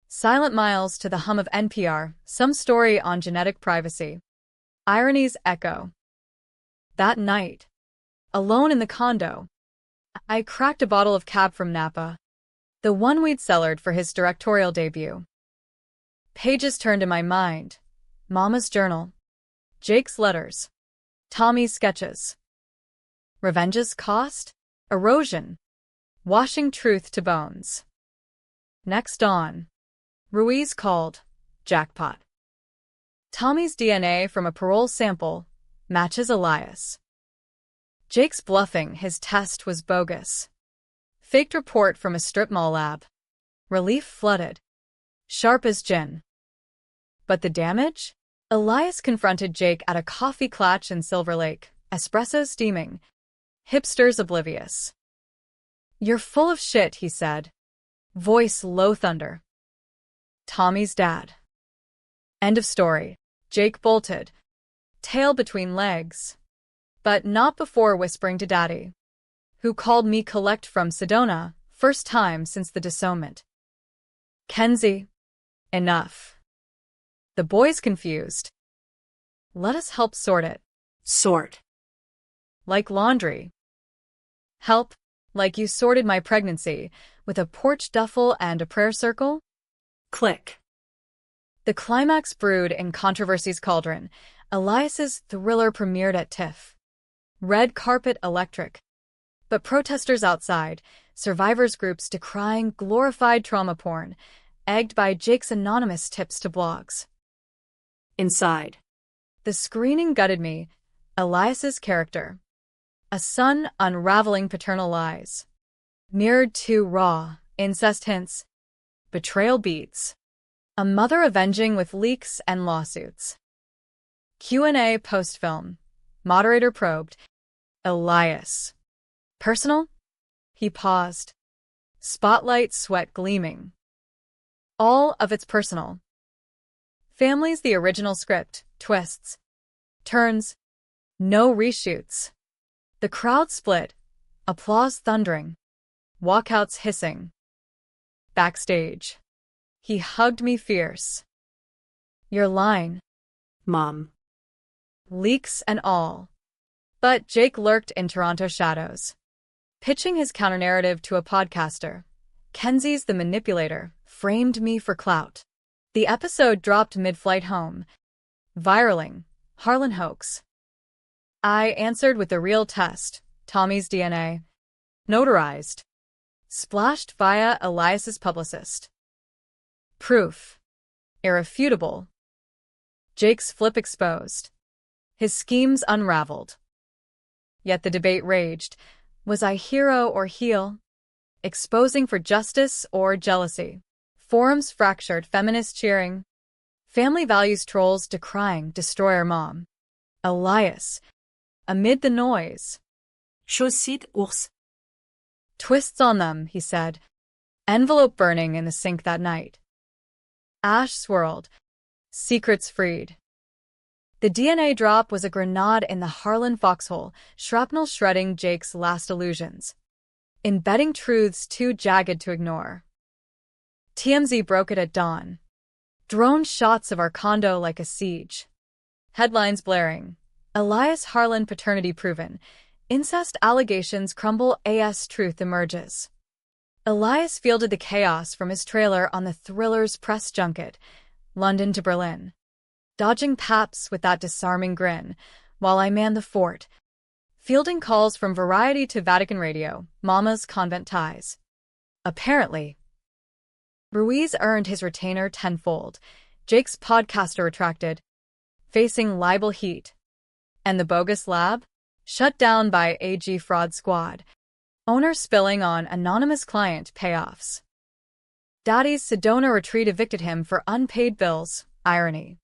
Silent miles to the hum of NPR, some story on genetic privacy. Irony's echo. That night, alone in the condo, I cracked a bottle of Cab from Napa, the one we'd cellared for his directorial debut. Pages turned in my mind. Mama's journal. Jake's letters. Tommy's sketches. Revenge's cost? Erosion. Washing truth to bones. Next dawn. Ruiz called. Jackpot. Tommy's DNA from a parole sample matches Elias. Jake's bluffing his test was bogus. Faked report from a strip mall lab. Relief flooded. Sharp as gin. But the damage? Elias confronted Jake at a coffee clutch in Silver Lake, espresso steaming. Hipsters oblivious. You're full of shit, he said. Voice low thunder. Tommy's dad. End of story. Jake bolted. Tail between legs. but not before whispering to Daddy, who called me collect from Sedona, first time since the disownment. Kenzie. Enough. The boy's confused. Let us help sort it. Sort. Like laundry. Help, like you sorted my pregnancy, with a porch duffel and a prayer circle? Click. The climax brewed in controversy's cauldron. Elias's thriller premiered at TIFF. Red carpet electric. But protesters outside, survivors groups decrying glorified trauma porn, egged by Jake's anonymous tips to blogs. Inside. The screening gutted me. Elias's character. A son unraveling paternal lies. Mirrored to raw, incest hints. Betrayal beats. A mother avenging with leaks and lawsuits. Q&A post-film. Moderator probed. Elias. Personal? He paused. Spotlight sweat gleaming. All of it's personal. Family's the original script. Twists. Turns. No reshoots. The crowd split. Applause thundering. Walkouts hissing. Backstage. He hugged me fierce. You're lying. Mom. Leaks and all. But Jake lurked in Toronto shadows, pitching his counter-narrative to a podcaster. Kenzie's the manipulator framed me for clout. The episode dropped mid-flight home. Viraling. Harlan hoax. I answered with the real test. Tommy's DNA. Notarized. Splashed via Elias's publicist. Proof. Irrefutable. Jake's flip exposed. His schemes unraveled. Yet the debate raged. Was I hero or heel? Exposing for justice or jealousy? Forums fractured, feminists cheering. Family values trolls decrying destroyer mom. Elias. Amid the noise. Chaussette ours. Twists on them, he said. Envelope burning in the sink that night. Ash swirled. Secrets freed. The DNA drop was a grenade in the Harlan foxhole, shrapnel shredding Jake's last illusions. Embedding truths too jagged to ignore. TMZ broke it at dawn. Drone shots of our condo like a siege. Headlines blaring. Elias Harlan paternity proven. Incest allegations crumble as truth emerges. Elias fielded the chaos from his trailer on the thriller's press junket, London to Berlin. Dodging paps with that disarming grin, while I manned the fort. Fielding calls from Variety to Vatican Radio, Mama's convent ties. Apparently, Ruiz earned his retainer tenfold. Jake's podcaster retracted, facing libel heat. And the bogus lab? Shut down by AG fraud squad. Owner spilling on anonymous client payoffs. Daddy's Sedona retreat evicted him for unpaid bills. Irony.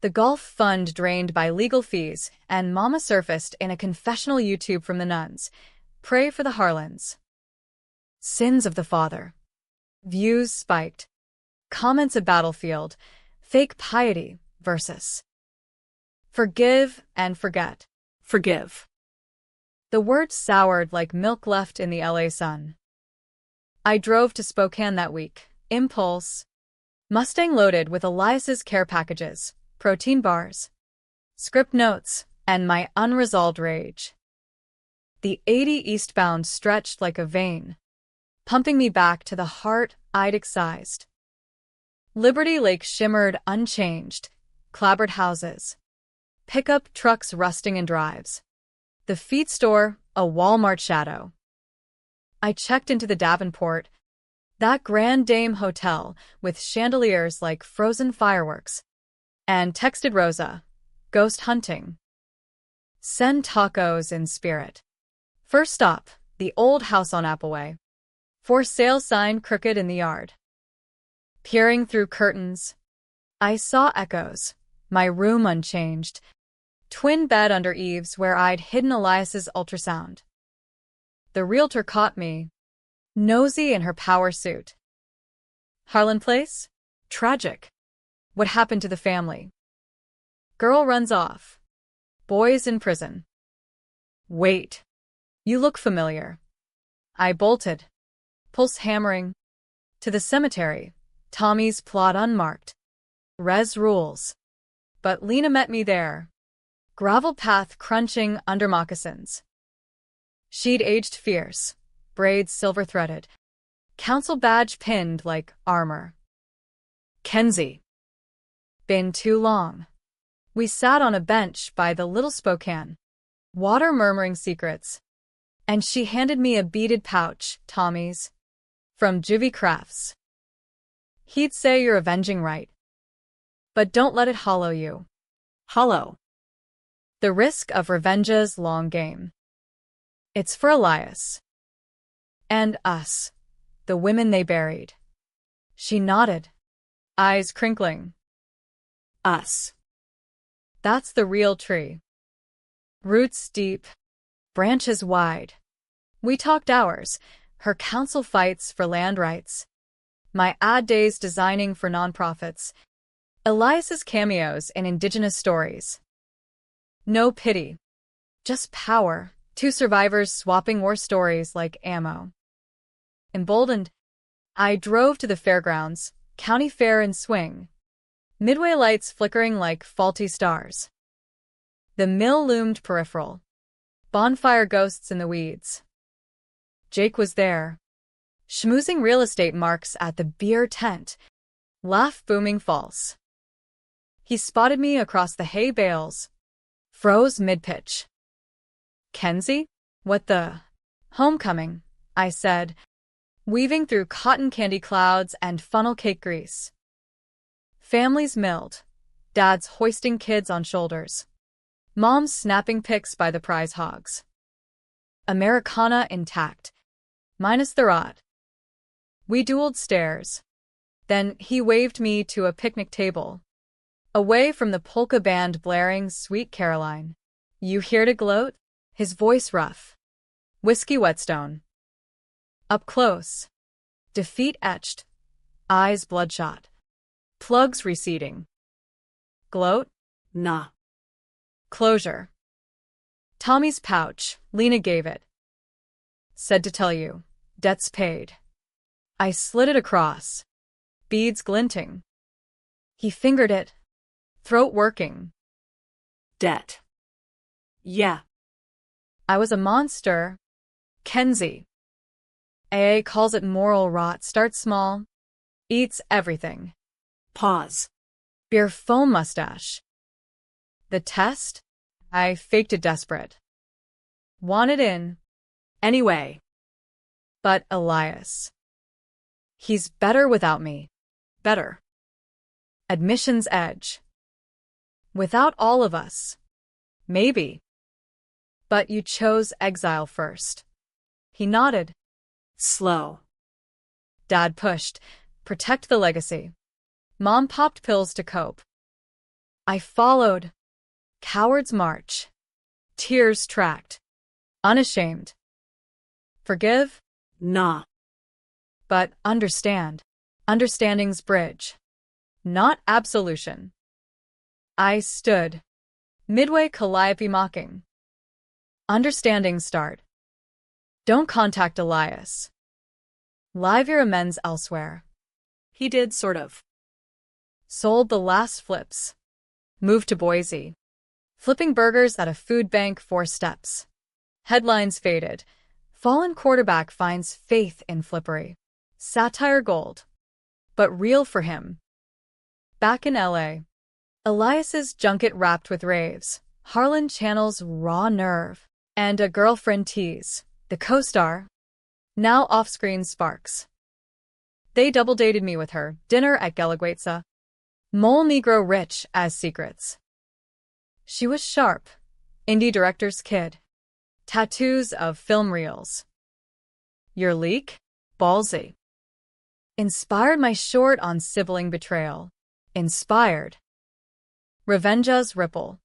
The golf fund drained by legal fees, and Mama surfaced in a confessional YouTube from the nuns. Pray for the Harlans. Sins of the father. Views spiked. Comments a battlefield. Fake piety versus forgive and forget. Forgive. The word soured like milk left in the LA sun. I drove to Spokane that week. Impulse. Mustang loaded with Elias's care packages, protein bars, script notes, and my unresolved rage. The 80 eastbound stretched like a vein, pumping me back to the heart I'd excised. Liberty Lake shimmered unchanged, clapboard houses, pickup trucks rusting in drives. The feed store, a Walmart shadow. I checked into the Davenport, that Grand Dame hotel with chandeliers like frozen fireworks, and texted Rosa, ghost hunting. Send tacos in spirit. First stop, the old house on Appleway. For sale sign crooked in the yard. Peering through curtains, I saw echoes, my room unchanged, twin bed under eaves where I'd hidden Elias's ultrasound. The realtor caught me, nosy in her power suit. Harlan Place? Tragic. What happened to the family? Girl runs off. Boys in prison. Wait. You look familiar. I bolted, pulse hammering, to the cemetery, Tommy's plot unmarked. Res rules. But Lena met me there. Gravel path crunching under moccasins. She'd aged fierce, braids silver-threaded, council badge pinned like armor. Kenzie. Been too long. We sat on a bench by the little Spokane, water murmuring secrets, and she handed me a beaded pouch, Tommy's, from Juvie Crafts. He'd say you're avenging right, but don't let it hollow you. Hollow. The risk of revenge's long game. It's for Elias. And us, the women they buried. She nodded, eyes crinkling. Us. That's the real tree. Roots deep, branches wide. We talked hours, her council fights for land rights, my ad days designing for nonprofits, Elias's cameos in Indigenous stories. No pity, just power, two survivors swapping war stories like ammo. Emboldened, I drove to the fairgrounds, county fair in swing, midway lights flickering like faulty stars. The mill loomed peripheral, bonfire ghosts in the weeds. Jake was there, schmoozing real estate marks at the beer tent, laugh booming false. He spotted me across the hay bales, froze mid-pitch. Kenzie? What the? Homecoming, I said, weaving through cotton candy clouds and funnel cake grease. Families milled, dads hoisting kids on shoulders, moms snapping pics by the prize hogs. Americana intact, minus the rot. We dueled stares. Then he waved me to a picnic table, away from the polka band blaring Sweet Caroline. You here to gloat? His voice rough. Whiskey whetstone. Up close. Defeat etched. Eyes bloodshot. Plugs receding. Gloat? Nah. Closure. Tommy's pouch, Lena gave it. Said to tell you, debts paid. I slid it across. Beads glinting. He fingered it. Throat working. Debt. Yeah. I was a monster. Kenzie. AA calls it moral rot. Starts small. Eats everything. Pause. Beer foam mustache. The test? I faked it desperate. Wanted in. Anyway. But Elias. He's better without me. Better. Admission's edge. Without all of us. Maybe. But you chose exile first. He nodded. Slow. Dad pushed. Protect the legacy. Mom popped pills to cope. I followed. Coward's march. Tears tracked. Unashamed. Forgive? Nah. But understand. Understanding's bridge. Not absolution. I stood. Midway calliope mocking. Understanding start. Don't contact Elias. Live your amends elsewhere. He did, sort of. Sold the last flips. Moved to Boise. Flipping burgers at a food bank 4 steps. Headlines faded. Fallen quarterback finds faith in flippery. Satire gold. But real for him. Back in LA. Elias's junket wrapped with raves. Harlan channels raw nerve. And a girlfriend tease. The co-star. Now off-screen sparks. They double-dated me with her. Dinner at Guelaguetza. Mole Negro rich as secrets. She was sharp. Indie director's kid. Tattoos of film reels. Your leak? Ballsy. Inspired my short on sibling betrayal. Inspired. Revenge's ripple.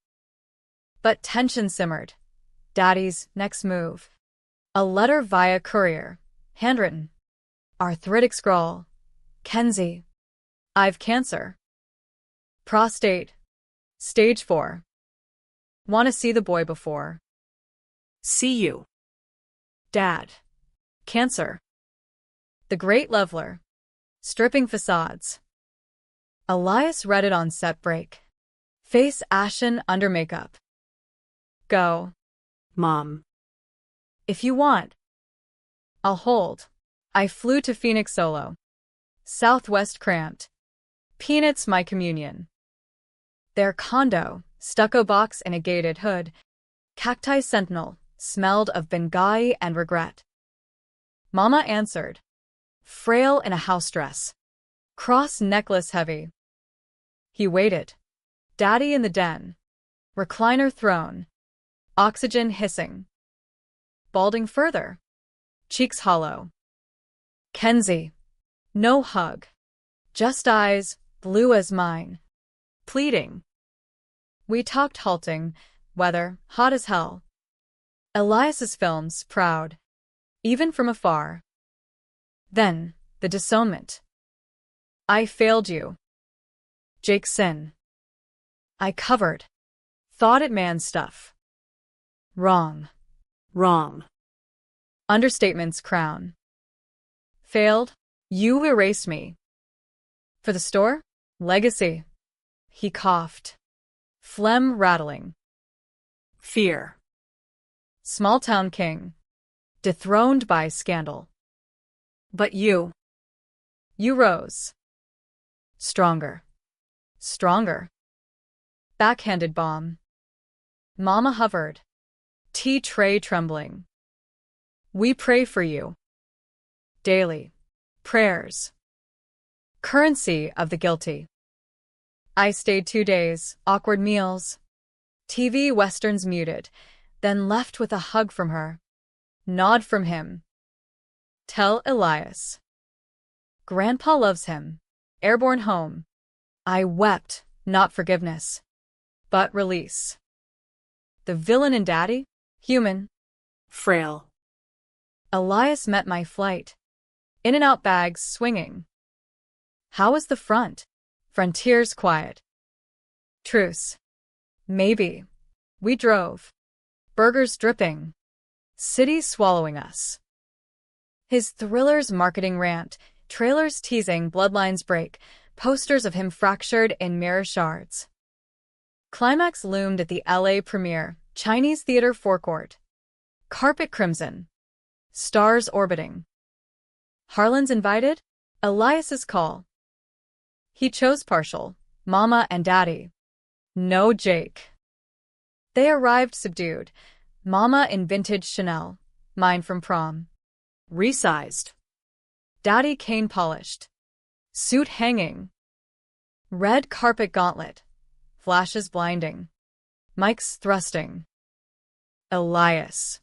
But tension simmered. Daddy's next move. A letter via courier. Handwritten. Arthritic scrawl. Kenzie. I've cancer. Prostate. Stage 4. Want to see the boy before. See you. Dad. Cancer. The Great Leveler. Stripping facades. Elias read it on set break. Face ashen under makeup. Go. Mom. If you want. I'll hold. I flew to Phoenix solo. Southwest cramped. Peanuts my communion. Their condo, stucco box and a gated hood. Cacti sentinel, smelled of Bengali and regret. Mama answered. Frail in a house dress. Cross necklace heavy. He waited. Daddy in the den. Recliner throne. Oxygen hissing. Balding further. Cheeks hollow. Kenzie. No hug. Just eyes, blue as mine. Pleading. We talked halting, weather, hot as hell. Elias's films, proud. Even from afar. Then, the disownment. I failed you. Jake's sin. I covered. Thought it man stuff. Wrong. Wrong. Understatement's crown. Failed. You erased me. For the store? Legacy. He coughed. Phlegm rattling. Fear. Small town king. Dethroned by scandal. But you. You rose. Stronger. Stronger. Backhanded bomb. Mama hovered. Tea tray trembling. We pray for you. Daily. Prayers. Currency of the guilty. I stayed 2 days, awkward meals. TV westerns muted, then left with a hug from her. Nod from him. Tell Elias. Grandpa loves him. Airborne home. I wept, not forgiveness, but release. The villain in Daddy? Human. Frail. Elias met my flight. In-and-out bags swinging. How was the front? Frontiers quiet. Truce. Maybe. We drove. Burgers dripping. City swallowing us. His thriller's marketing rant, trailers teasing bloodlines break, posters of him fractured in mirror shards. Climax loomed at the LA premiere, Chinese theater forecourt. Carpet crimson. Stars orbiting. Harlan's invited? Elias's call. He chose partial, Mama and Daddy. No Jake. They arrived subdued, Mama in vintage Chanel, mine from prom. Resized. Daddy cane polished. Suit hanging. Red carpet gauntlet. Flashes blinding. Mics thrusting. Elias.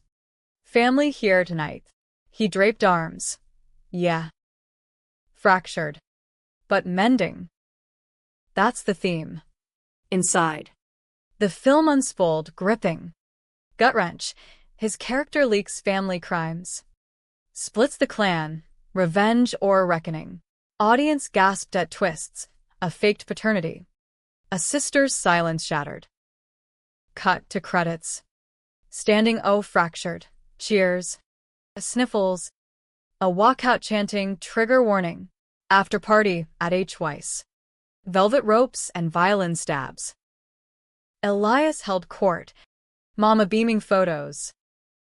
Family here tonight. He draped arms. Yeah. Fractured. But mending. That's the theme. Inside. The film unspooled, gripping. Gut-wrench. His character leaks family crimes. Splits the clan. Revenge or reckoning. Audience gasped at twists. A faked paternity. A sister's silence shattered. Cut to credits. Standing O fractured. Cheers. Sniffles. A walkout chanting trigger warning. After party at H. Weiss. Velvet ropes and violin stabs. Elias held court. Mama beaming photos.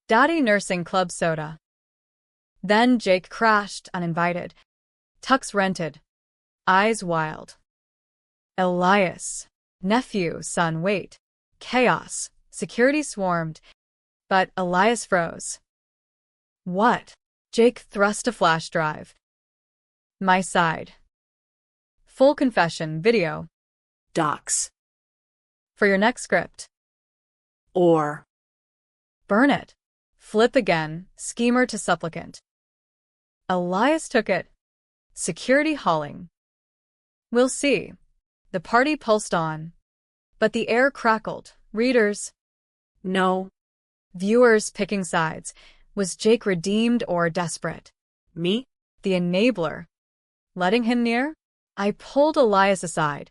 Daddy nursing club soda. Then Jake crashed uninvited. Tux rented. Eyes wild. Elias. Nephew, son, wait. Chaos. Security swarmed. But Elias froze. What? Jake thrust a flash drive. My side. Full confession video. Docs. For your next script. Or. Burn it. Flip again, schemer to supplicant. Elias took it. Security hauling. We'll see. The party pulsed on. But the air crackled. Readers. No. Viewers picking sides. Was Jake redeemed or desperate? Me? The enabler. Letting him near? I pulled Elias aside.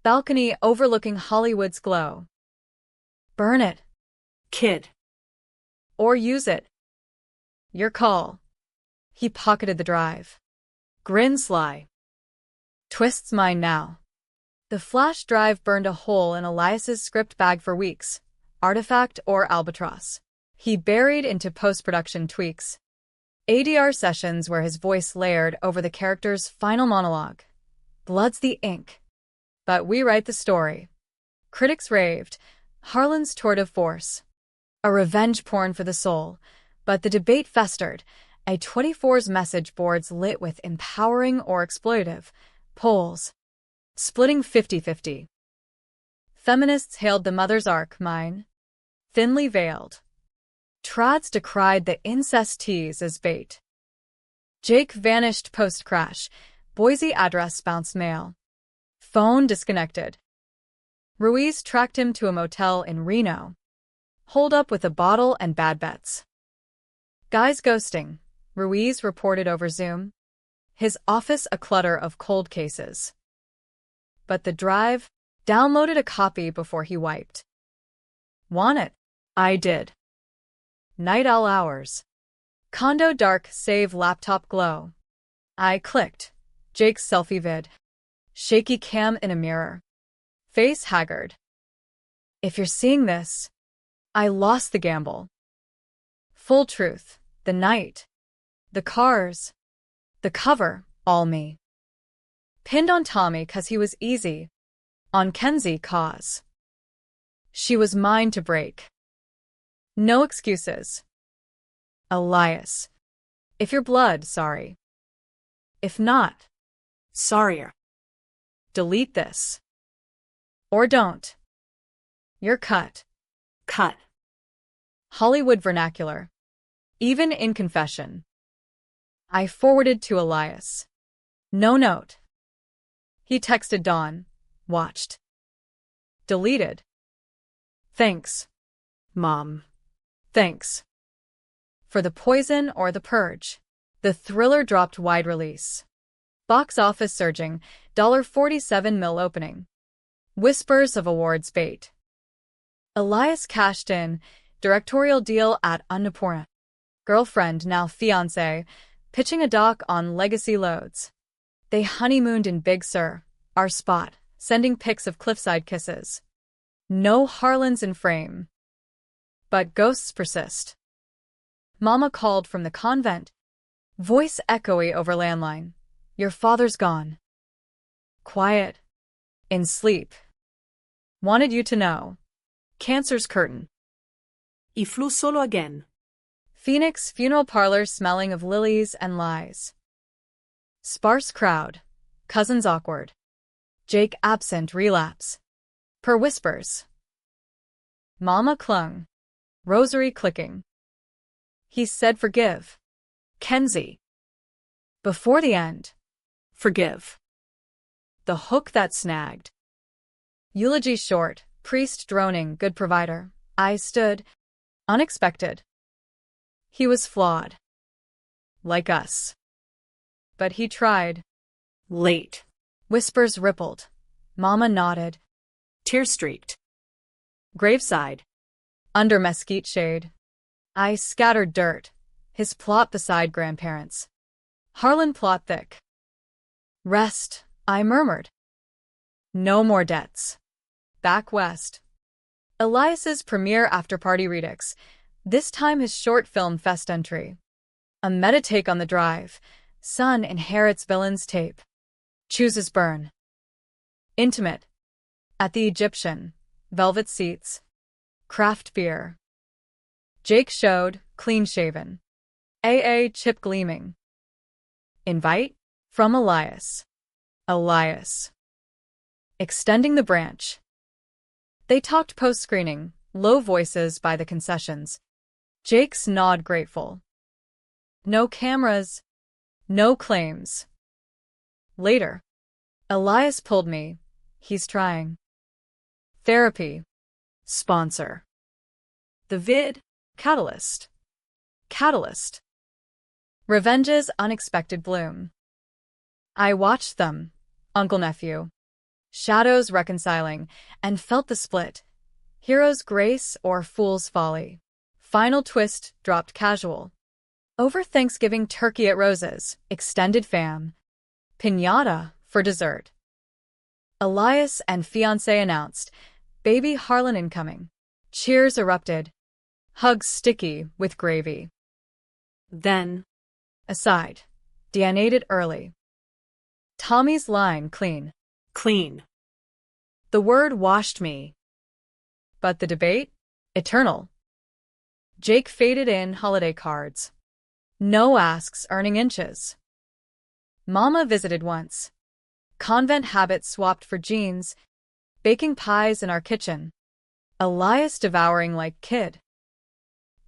Balcony overlooking Hollywood's glow. Burn it. Kid. or use it. Your call. He pocketed the drive. Grin sly. Twists mine now. The flash drive burned a hole in Elias's script bag for weeks, artifact or albatross. He buried into post-production tweaks. ADR sessions where his voice layered over the character's final monologue. Blood's the ink. But we write the story. Critics raved. Harlan's tour de force. A revenge porn for the soul. But the debate festered. A24's message boards lit with empowering or exploitative. Polls. Splitting 50-50. Feminists hailed the mother's arc, mine. Thinly veiled. Trads decried the incest tease as bait. Jake vanished post-crash. Boise address bounced mail. Phone disconnected. Ruiz tracked him to a motel in Reno. Holed up with a bottle and bad bets. Guys ghosting, Ruiz reported over Zoom. His office a clutter of cold cases. But the drive downloaded a copy before he wiped. Want it? I did. Night all hours. Condo dark save laptop glow. I clicked. Jake's selfie vid. Shaky cam in a mirror. Face haggard. If you're seeing this, I lost the gamble. Full truth. The night. The cars. The cover. All me. Pinned on Tommy 'cause he was easy. On Kenzie 'cause she was mine to break. No excuses. Elias. If you're blood, sorry. If not, Sorrier. delete this. Or don't. You're cut. Cut. Hollywood vernacular. Even in confession. I forwarded to Elias. No note. He texted Dawn. Watched. Deleted. Thanks. Mom. Thanks. For the poison or the purge. The thriller dropped wide release. Box office surging, $47 million opening. Whispers of awards bait. Elias cashed in, directorial deal at Annapurna. Girlfriend, now fiancé, pitching a doc on legacy loads. They honeymooned in Big Sur, our spot, sending pics of cliffside kisses. No Harlans in frame. But ghosts persist. Mama called from the convent. Voice echoey over landline. Your father's gone. Quiet. In sleep. Wanted you to know. Cancer's curtain. Y flew solo again. Phoenix funeral parlor smelling of lilies and lies. Sparse crowd. Cousins awkward. Jake absent relapse. Per whispers. Mama clung. Rosary clicking. He said forgive. Kenzie. Before the end. Forgive. The hook that snagged. Eulogy short, priest droning, good provider. I stood. Unexpected. He was flawed. Like us. But he tried. Late. Whispers rippled. Mama nodded. Tear streaked. Graveside. Under mesquite shade. I scattered dirt. His plot beside grandparents. Harlan plot thick. Rest, I murmured. No more debts. Back west. Elias's premiere after-party redux. This time his short film fest entry. A meta-take on the drive. Son inherits villain's tape. Chooses burn. Intimate. At the Egyptian. Velvet seats. Craft beer. Jake showed, clean-shaven. AA chip gleaming. Invite? From Elias. Elias. Extending the branch. They talked post-screening, low voices by the concessions. Jake's nod grateful. No cameras. No claims. Later. Elias pulled me. He's trying. Therapy. Sponsor. The vid. Catalyst. Catalyst. Revenge's unexpected bloom. I watched them, uncle-nephew. Shadows reconciling, and felt the split. Hero's grace or fool's folly. final twist dropped casual. Over Thanksgiving turkey at Rose's, extended fam. Piñata for dessert. Elias and fiancé announced, baby Harlan incoming. Cheers erupted. Hugs sticky with gravy. Then, Aside. Deanated early. Tommy's line clean. clean. The word washed me. But the debate? Eternal. Jake faded in holiday cards. No asks earning inches. Mama visited once. Convent habits swapped for jeans. Baking pies in our kitchen. Elias devouring like kid.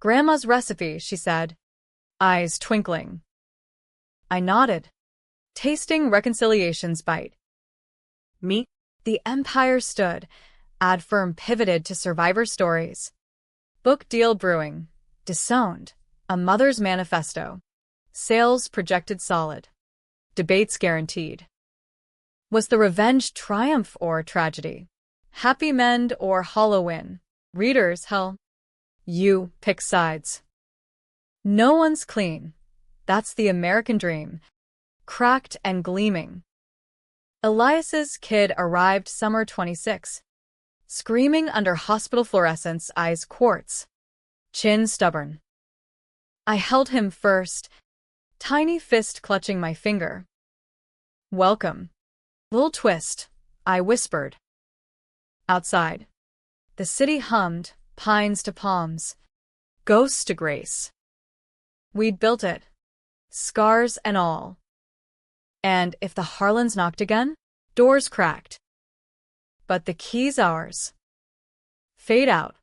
Grandma's recipe, she said. Eyes twinkling. I nodded. Tasting reconciliation's bite. Me? The Empire stood. Ad firm pivoted to Survivor Stories. Book deal brewing. Disowned. A mother's manifesto. Sales projected solid. Debates guaranteed. Was the revenge triumph or tragedy? Happy mend or hollow win? Readers, hell. You pick sides. No one's clean. That's the American dream. Cracked and gleaming. Elias's kid arrived summer 26. Screaming under hospital fluorescence, eyes quartz. Chin stubborn. I held him first, tiny fist clutching my finger. Welcome. Little twist, I whispered. Outside. The city hummed, pines to palms. Ghosts to grace. We'd built it. Scars and all. And if the Harlans knocked again, doors cracked. But the key's ours. Fade out.